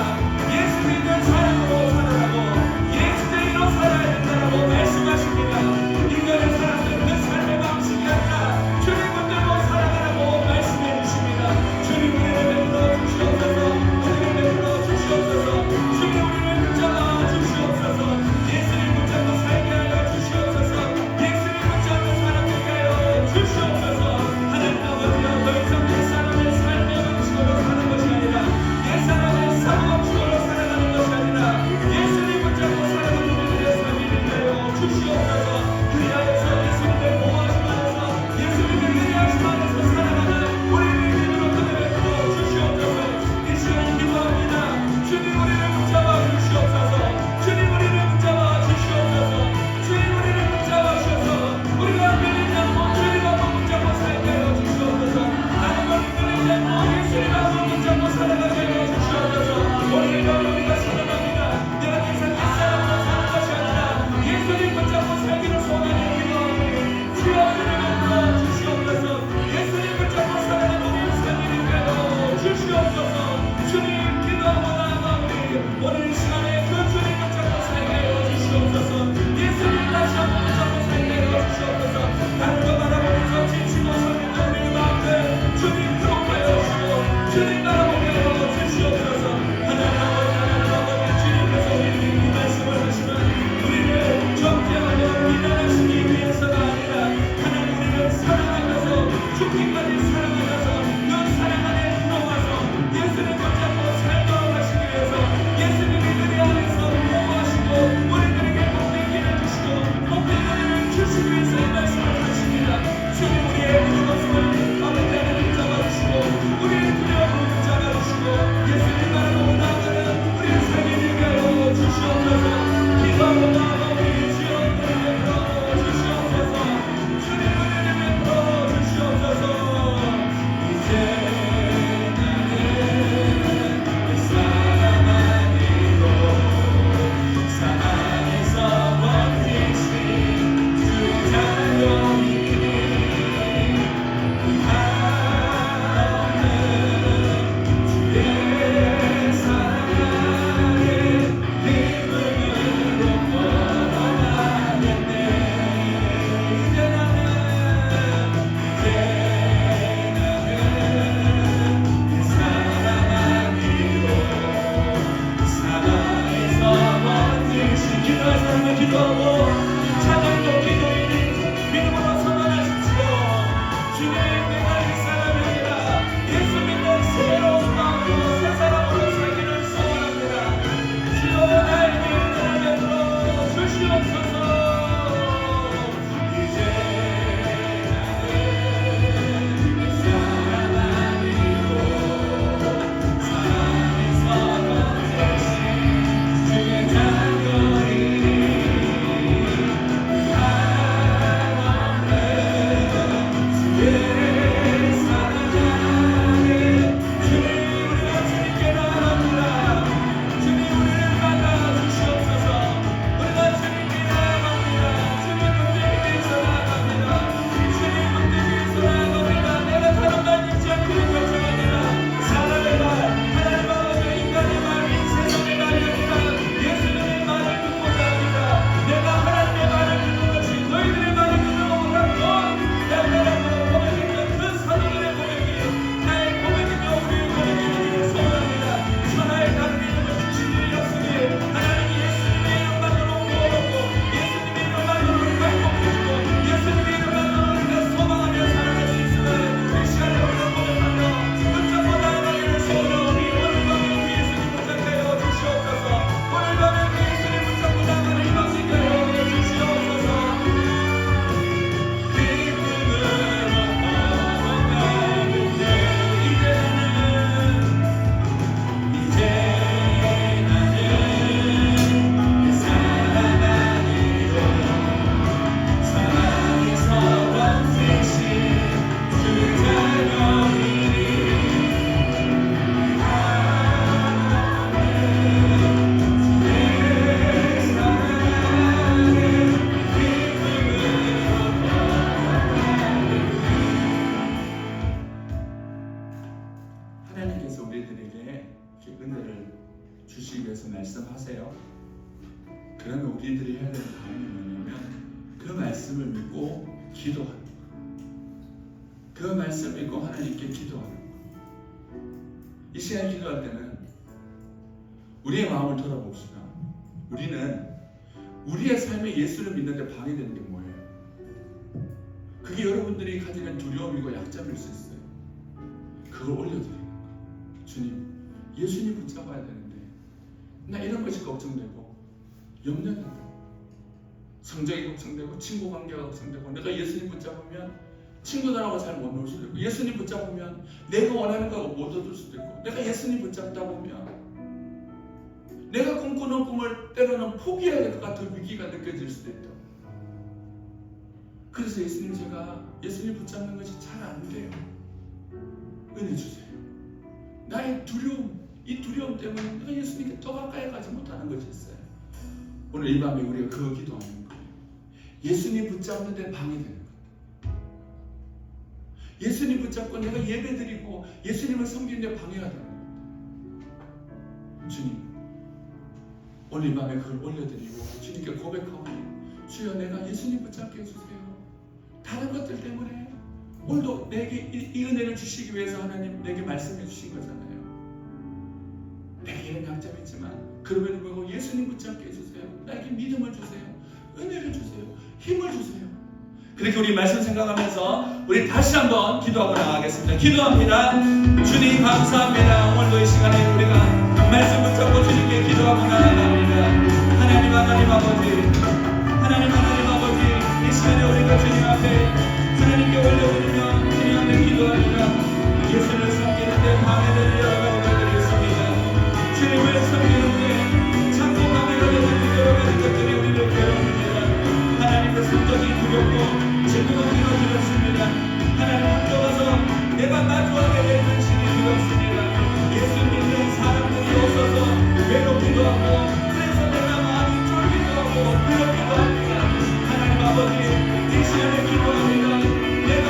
예수 믿는 사람으로 살아라고 예수대로 살아야 된다라고 말씀하십니다. 인간의 사람들은 그 삶의 방식이 아니라 주님 붙들고 살아가라고 말씀해 주십니다. 주님 우리를 베풀어 주시옵소서. 우리를 베풀어 주시옵소서. 주님 우리를 붙잡아 주시옵소서. 예수님 붙잡고 살게 하여 주시옵소서. 예수님 붙잡고 사람 되게 하여 주시옵소서. 하나님 아버지여 더 이상 내 사람의 삶의 방식으로 사는 것이 아니라 내 사람의 사고방식으로 살아가는 것이 아니라 예수님 붙잡고 살아가는 우리들의 삶이 되게 하여 주시옵소서. 그리하여서 예수님을 보호하시고 예수님을 의뢰하시고 살아가는 우리의 믿음으로 그들을 풀어 주시옵소서. 이 시간 기도합니다. 주님 우리를 붙잡아 주시옵소서. 주님 우리를 붙잡아 주시옵소서. 주님 우리를 붙잡아 주셔서 우리가 끌리지 않고 주님 앞으로 붙잡고 살게 하여 주시옵소서. 하나님을 끌리지 않고 예수님 앞으로 붙잡고 살아가게 하여 주시옵소서. 우리가 살아갑니다. 내가 더 이상 옛사람으로 사는 것이 아니라 예수님 붙잡고 살기를 소원하는 기도하오니 주여 우리를 불러 주시옵소서. 예수님 붙잡고 살아가는 우리의 삶이 되게 하여 주시옵소서. 주님 기도하고 나아가오니 오늘 이 시간에 그 주님 붙잡고 살게 하여 주시옵소서. 예수님 다시 한번 붙잡고 살게 하여 주시옵소서. 다른 거 바라보면서 지치고 설리는 우리의 마음을 주님 들어오게 하여 주시고 주님 바라보게 하여 주시옵소서. 하나님 아버지 주님께서 우리에게 이 말씀을 하시면 우리를 정죄하여 비난하시기 위해서가 아니라 하나님 우리를 사랑하셔서 죽기까지 사랑하셔서 그 사랑 안에 들어가서 예수님 붙잡고 살도록 하시기 위해서 예수님이 우리 안에서 보호하시고 우리들에게 복되게 해주시고 복되게 주시기 위해서 이 말씀을 하십니다. 주님 우리의 그 모습을 아버지 안에 붙잡아주시고 우리의 두려움을 붙잡아주시고 예수님 바라보고 나아가는 우리의 삶이 되게 하여 주시옵소서. 기도하고 나아가오니 주여 우리를 베풀어 주시옵소서. 주님 우리를 베풀어 주시옵소서. 이제 나는 그 사람 아니로 사랑에서 버티신 주 자녀이니 주의 사랑 안에 믿음으로 걸어가겠네. 이제 나는 그 사랑 아니로 사랑에서 버티신 기도할 사람은 기도하고 찬양도 기도이니 믿음으로 선언하십시오. 주님 내가 이 사람이 아니라 예수 믿는 새로운 마음으로 새 사람으로 살기를 소원합니다. 주여 나에게 은혜를 베풀어 주시옵소서. 이제 나는 그 사람 아니고 사랑에서 버티신 주의 자녀이니 하나님 없는 주의 주시기 위해서 말씀하세요. 그러면 우리들이 해야 되는 다음이 뭐냐면 그 말씀을 믿고 기도하는 거예요. 그 말씀을 믿고 하나님께 기도하는 거예요. 이 시간 기도할 때는 우리의 마음을 돌아봅시다. 우리는 우리의 삶에 예수를 믿는데 방해되는 게 뭐예요? 그게 여러분들이 가지는 두려움이고 약점일 수 있어요. 그걸 올려드리는 거예요. 주님, 예수님 붙잡아야 되는데 나 이런 것이 걱정되고 염려된다. 성적이 걱정되고 친구 관계가 걱정되고 내가 예수님 붙잡으면 친구들하고 잘 못 놀 수도 있고 예수님 붙잡으면 내가 원하는 걸 못 얻을 수도 있고 내가 예수님 붙잡다 보면 내가 꿈꾸는 꿈을 때로는 포기해야 될 것 같은 위기가 느껴질 수도 있다. 그래서 예수님, 제가 예수님 붙잡는 것이 잘 안 돼요. 은혜 주세요. 나의 두려움, 이 두려움 때문에 내가 예수님께 더 가까이 가지 못하는 것이 있어요. 오늘 이 밤에 우리가 그거 기도하는 거예요. 예수님 붙잡는 데 방해되는 것. 예수님 붙잡고 내가 예배드리고 예수님을 섬기는 데 방해가 되는 것. 주님, 오늘 이 밤에 그걸 올려드리고 주님께 고백하고 주여 내가 예수님 붙잡게 해주세요. 다른 것들 때문에 오늘도 내게 이 은혜를 주시기 위해서 하나님 내게 말씀해 주신 거잖아요. 내가 이런 약점이 있지만 그럼에도 불구하고 예수님 붙잡게 해주세요. 나에게 믿음을 주세요. 은혜를 주세요. 힘을 주세요. 그렇게 우리 말씀 생각하면서 우리 다시 한번 기도하고 나가겠습니다. 기도합니다. 주님 감사합니다. 오늘도 이 시간에 우리가 말씀 붙잡고 주님께 기도하고 나아갑니다. 하나님 아버지, 하나님 아버지, 이 시간에 우리가 주님 앞에 하나님께 올려드리며 주님 앞에 기도합니다. 예수를 섬기는데 방해되는 여러 가지 것들이 있습니다. 주님을 섬기는데 자꾸 방해가 되는 여러 가지 것들이 우리를 괴롭힙니다. 하나님의 성적이 두렵고 친구가 두렵습니다. 하나님 학교 가서 내가 마주하게 되는 신이 두렵습니다. 예수 믿는 사람들이 없어서 외롭기도 하고 그래서 내가 마음이 쫄기도 하고 두렵기도 합니다. 하나님 아버지, 이 시간에 기도합니다. 내가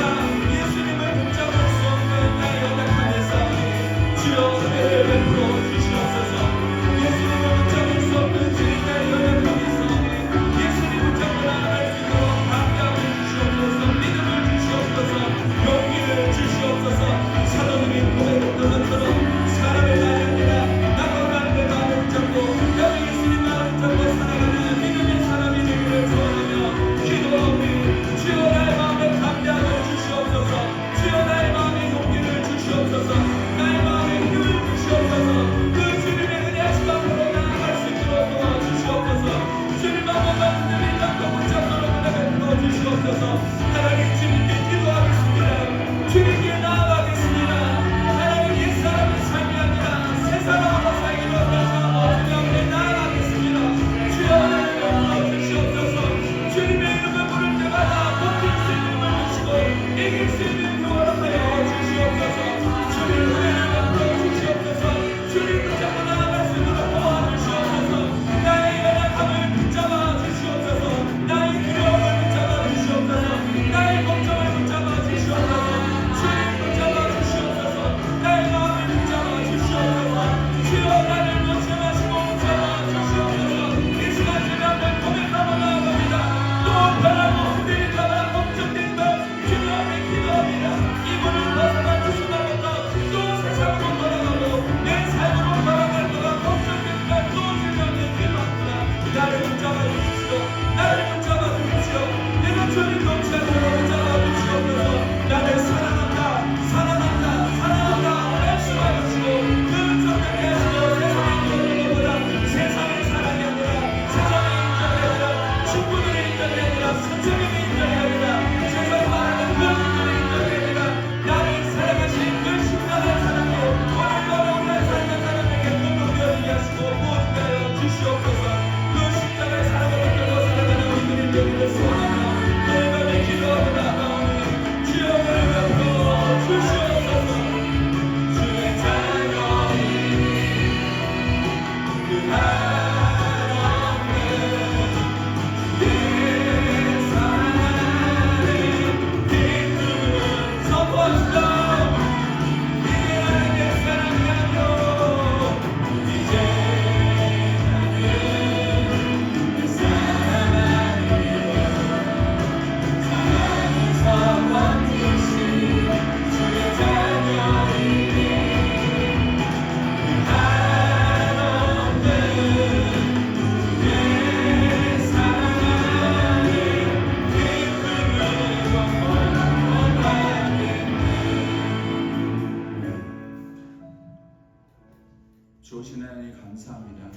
좋으신 하나님 감사합니다.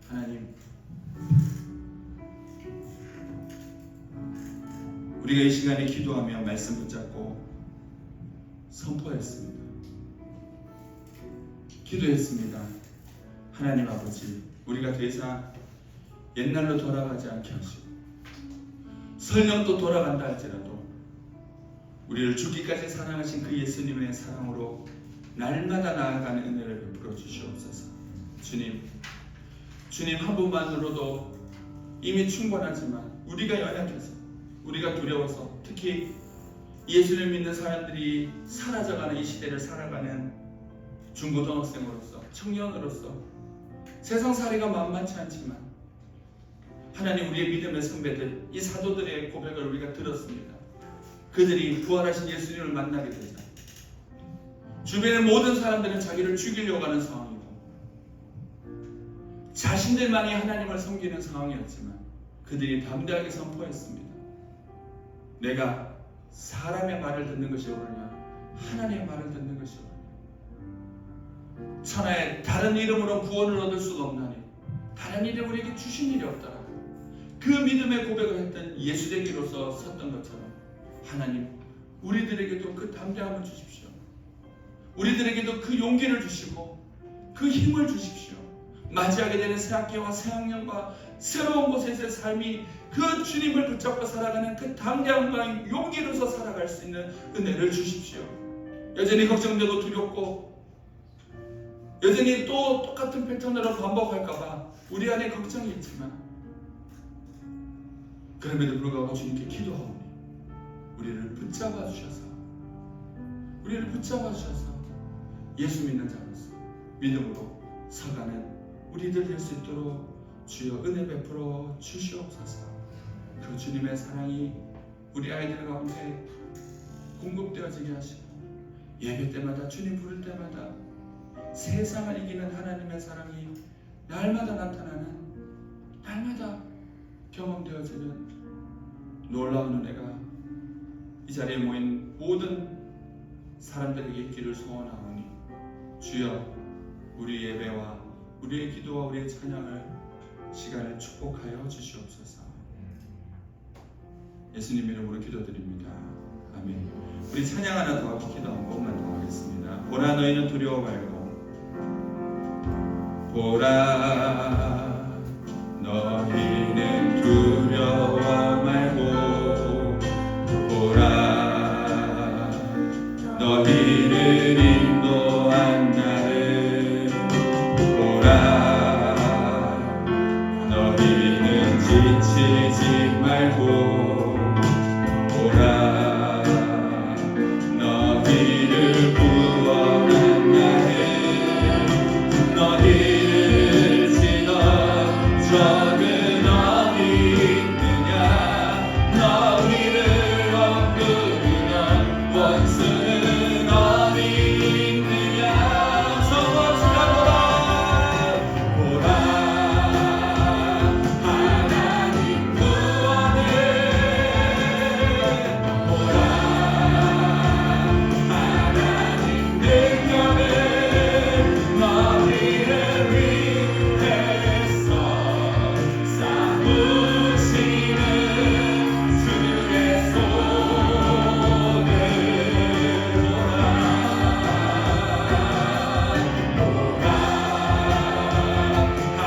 하나님, 우리가 이 시간에 기도하며 말씀 붙잡고 선포했습니다. 기도했습니다. 하나님 아버지, 우리가 더 이상 옛날로 돌아가지 않게 하시고 설령 또 돌아간다 할지라도 우리를 죽기까지 사랑하신 그 예수님의 사랑으로 날마다 나아가는 은혜를 베풀어 주시옵소서. 주님 한 분만으로도 이미 충분하지만 우리가 연약해서, 우리가 두려워서, 특히 예수를 믿는 사람들이 사라져가는 이 시대를 살아가는 중고등학생으로서, 청년으로서 세상살이가 만만치 않지만 하나님, 우리의 믿음의 선배들, 이 사도들의 고백을 우리가 들었습니다. 그들이 부활하신 예수님을 만나게 되자 주변의 모든 사람들은 자기를 죽이려고 하는 상황이고 자신들만이 하나님을 섬기는 상황이었지만 그들이 담대하게 선포했습니다. 내가 사람의 말을 듣는 것이 옳으냐 하나님의 말을 듣는 것이 옳으냐. 천하에 다른 이름으로 구원을 얻을 수가 없나니 다른 이름 우리에게 주신 일이 없더라. 그 믿음의 고백을 했던 예수되기로서 섰던 것처럼 하나님, 우리들에게도 그 담대함을 주십시오. 우리들에게도 그 용기를 주시고 그 힘을 주십시오. 맞이하게 되는 새 학기와 새 학년과 새로운 곳에서의 삶이 그 주님을 붙잡고 살아가는 그 담대함과 용기로서 살아갈 수 있는 은혜를 주십시오. 여전히 걱정되고 두렵고 여전히 또 똑같은 패턴으로 반복할까봐 우리 안에 걱정이 있지만 그럼에도 불구하고 주님께 기도하오니 우리를 붙잡아 주셔서 예수 믿는 자로서 믿음으로 서가는 우리들 될 수 있도록 주여 은혜 베풀어 주시옵소서. 그 주님의 사랑이 우리 아이들 가운데 공급되어지게 하시고 예배 때마다 주님 부를 때마다 세상을 이기는 하나님의 사랑이 날마다 나타나는, 날마다 경험되어지는 놀라운 은혜가 이 자리에 모인 모든 사람들에게 있기를 소원하오니 주여 우리 예배와 우리의 기도와 우리의 찬양을 시간을 축복하여 주시옵소서. 예수님 이름으로 기도드립니다. 아멘. 우리 찬양 하나 더 하고 기도 한 번만 더 하겠습니다. 보라 너희는 두려워 말고 보라 너희는 두려워 말고 보라 너희를 인도한 나를 보라 너희는 지치지 말고 보라 너희를 구원한 나를 너희를 지나 적은 어디 있느냐 너희를 엇구르는 원수는 어디 있느냐 성원치라 보라 하나님 구원을 보라 하나님 능력을 너희를 위해서 싸우시는 주의 손을 보라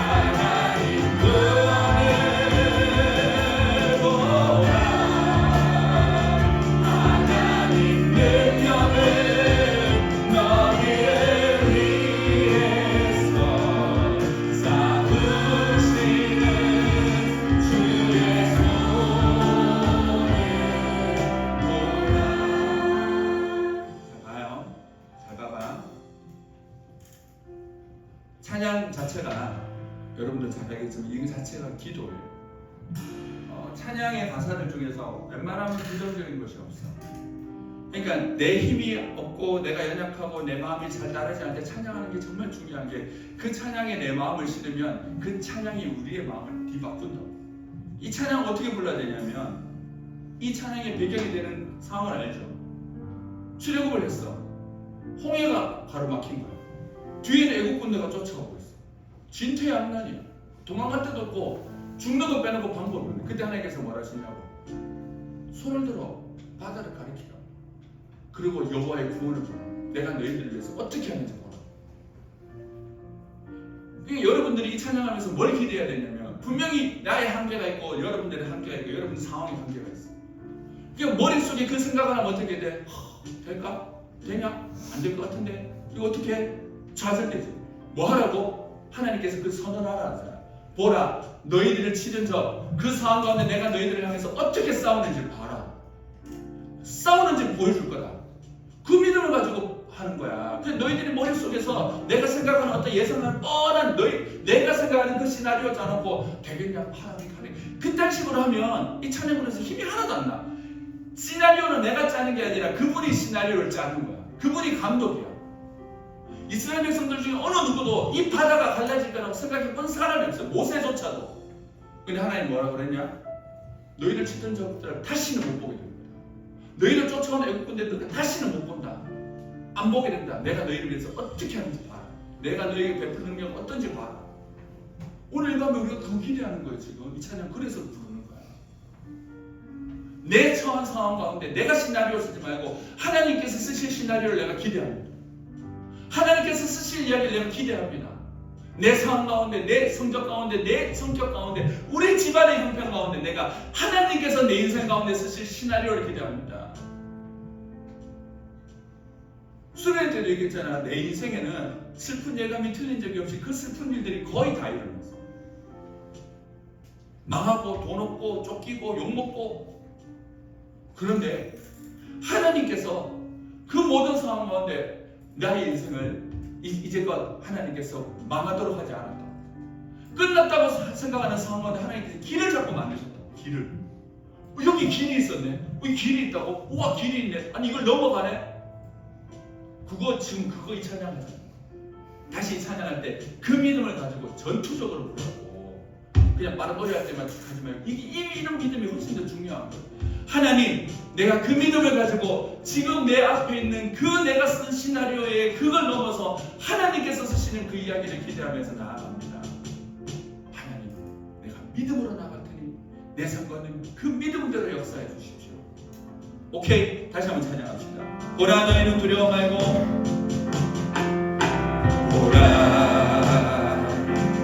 하나님 구원을 보라 하나님 능력을 너희를 위해서 싸우시는 주의 손을 보라. 자 봐요. 잘 봐봐. 찬양 자체가 여러분들 잘 알겠지만 이 자체가 기도예요. 찬양의 가사들 중에서 웬만하면 부정적인 것이 없어. 그러니까 내 힘이 없고 내가 연약하고 내 마음이 잘 따르지 않을 때 찬양하는 게 정말 중요한 게 그 찬양에 내 마음을 실으면 그 찬양이 우리의 마음을 뒤바꾼다고. 이 찬양을 어떻게 불러야 되냐면 이 찬양의 배경이 되는 상황을 알죠. 출애굽을 했어. 홍해가 가로막힌 거야. 뒤에는 애국 군대가 쫓아오고 있어. 진퇴양난이야. 도망갈 데도 없고 죽는 거 빼놓고 방법이 없네. 그때 하나님께서 뭐라 하시냐고. 손을 들어 바다를 가리키라. 그리고 여호와의 구원을 보라. 내가 너희들을 위해서 어떻게 하는지 보라. 그러니까 여러분들이 이 찬양하면서 뭘 기대해야 되냐면 분명히 나의 한계가 있고 여러분들의 한계가 있고 여러분 상황의 한계가 있어. 그러니까 머릿속에 그 생각을 하면 어떻게 돼? 될까? 되냐? 안 될 것 같은데? 이거 어떻게 해? 좌절되지. 뭐 하라고? 하나님께서 그 선언하라 하잖아. 보라, 너희들을 치른 그 상황 가운데 내가 너희들을 향해서 어떻게 싸우는지 봐라. 싸우는지 보여줄 거다. 그 믿음을 가지고 하는 거야. 그래서 너희들이 머릿속에서 내가 생각하는 어떤 예상하는 뻔한 내가 생각하는 그 시나리오 짜놓고 되겠냐? 하나님 그딴 식으로 하면 이 찬양을 해서 힘이 하나도 안 나. 시나리오는 내가 짜는 게 아니라 그분이 시나리오를 짜는 거야. 그분이 감독이야. 이스라엘 백성들 중에 어느 누구도 이 바다가 갈라질 거라고 생각해본 사람이 없어. 모세조차도. 근데 하나님 뭐라고 그랬냐? 너희를 치던 적들을 다시는 못 보게 됩니다. 너희를 쫓아온 애국군대들 다시는 못 본다. 안 보게 된다. 내가 너희를 위해서 어떻게 하는지 봐라. 내가 너희에게 베풀 능력 어떤지 봐라. 오늘 이 밤에 우리가 더 기대하는 거예요. 지금 이 찬양 그래서 부르는 거야. 내 처한 상황 가운데 내가 시나리오 쓰지 말고 하나님께서 쓰실 시나리오를 내가 기대합니다. 하나님께서 쓰실 이야기를 내가 기대합니다. 내 상황 가운데, 내 성적 가운데, 내 성격 가운데, 우리 집안의 형편 가운데 내가 하나님께서 내 인생 가운데 쓰실 시나리오를 기대합니다. 수련회 때도 얘기했잖아. 내 인생에는 슬픈 예감이 틀린 적이 없이 그 슬픈 일들이 거의 다 일어났어. 망하고 돈 없고 쫓기고 욕먹고. 그런데 하나님께서 그 모든 상황 가운데 나의 인생을 이제껏 하나님께서 망하도록 하지 않았다. 끝났다고 생각하는 상황 가운데 하나님께서 길을 자꾸 만드셨다. 길을. 여기 길이 있었네. 여기 길이 있다고? 우와 길이 있네. 아니 이걸 넘어가네. 지금 그거 이 찬양하잖아. 다시 이 찬양할 때 그 믿음을 가지고 전투적으로 부르고 그냥 빠르머리 할 때만 하지 말고 이런 믿음이 훨씬 더 중요한 거예요. 하나님, 내가 그 믿음을 가지고 지금 내 앞에 있는 그 내가 쓴 시나리오에 그걸 넘어서 하나님께서 쓰시는 그 이야기를 기대하면서 나아갑니다. 하나님, 내가 믿음으로 나갈 테니 내 상관은 그 믿음대로 역사해 주십시오. 오케이, 다시 한번 찬양합시다. 보라, 너희는 두려워 말고 보라,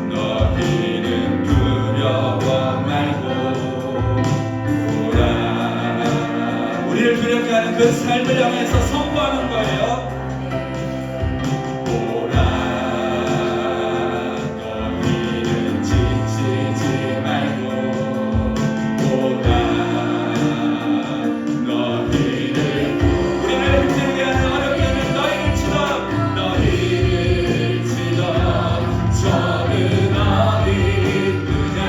너희는 두려워 말고 우리를 두렵게 하는 그 삶을 향해서 선포하는 거예요. 보라, 너희는 지치지 말고 보라, 너희를 우리를 힘들게 하는 어렵게 하는 너희를 치던 저는 어디 그냥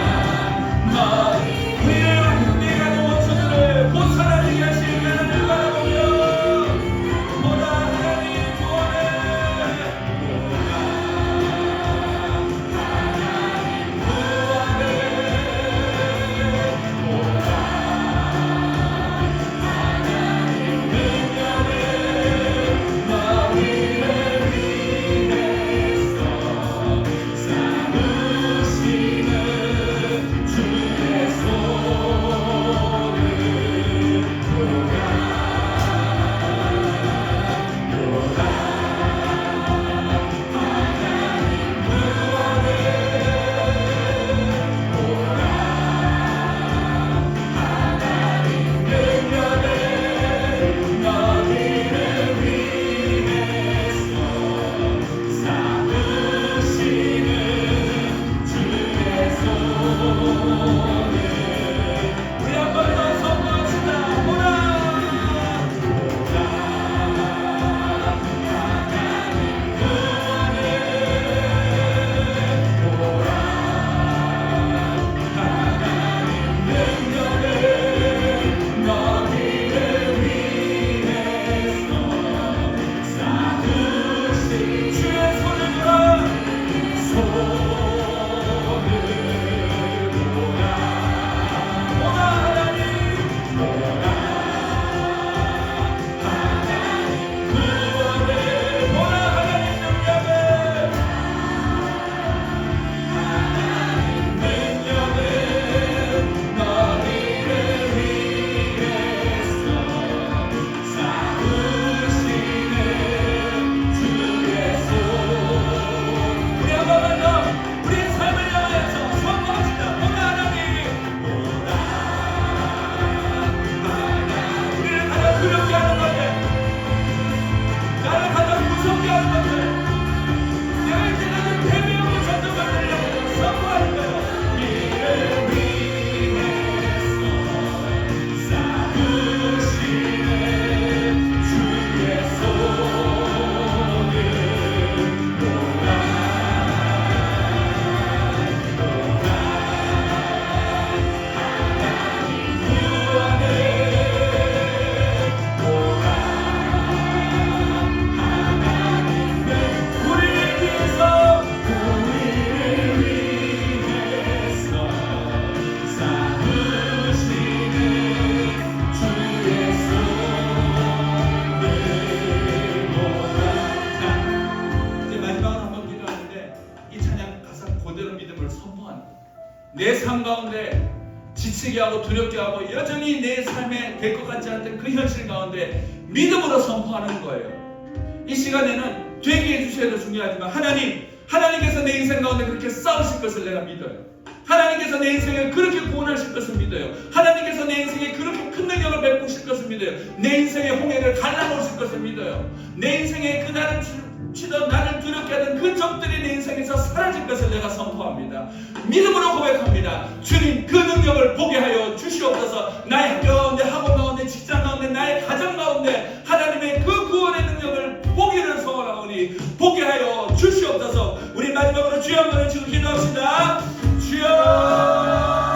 너희를 네가 놓은 저들을 못 살아내게 하시는 하나님을 바라보며 삶 가운데 지치게 하고 두렵게 하고 여전히 내 삶에 될 것 같지 않던 그 현실 가운데 믿음으로 선포하는 거예요. 이 시간에는 되게 해주셔야 중요하지만 하나님께서 내 인생 가운데 그렇게 싸우실 것을 내가 믿어요. 하나님께서 내 인생을 그렇게 구원하실 것을 믿어요. 하나님께서 내 인생에 그렇게 큰 능력을 베푸실 것을 믿어요. 내 인생의 홍해를 갈라놓으실 것을 믿어요. 내 인생에 그 나를 치던 나를 두렵게 하던 그 적들이 내 인생에서 사라질 것을 내가 선포합니다. 믿음으로 고백합니다. 주님, 그 능력을 보게 하여 주시옵소서. 나의 학교 가운데, 학원 가운데, 직장 가운데, 나의 가정 가운데 하나님의 그 구원의 능력을 보기를 소원하오니 보게 하여 주시옵소서. 우리 마지막으로 주여 한번 외치고 기도합시다. 주여.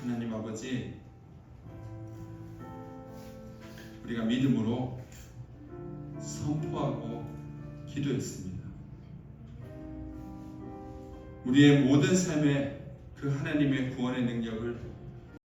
하나님 아버지, 우리가 믿음으로 선포하고 기도했습니다. 우리의 모든 삶에 그 하나님의 구원의 능력을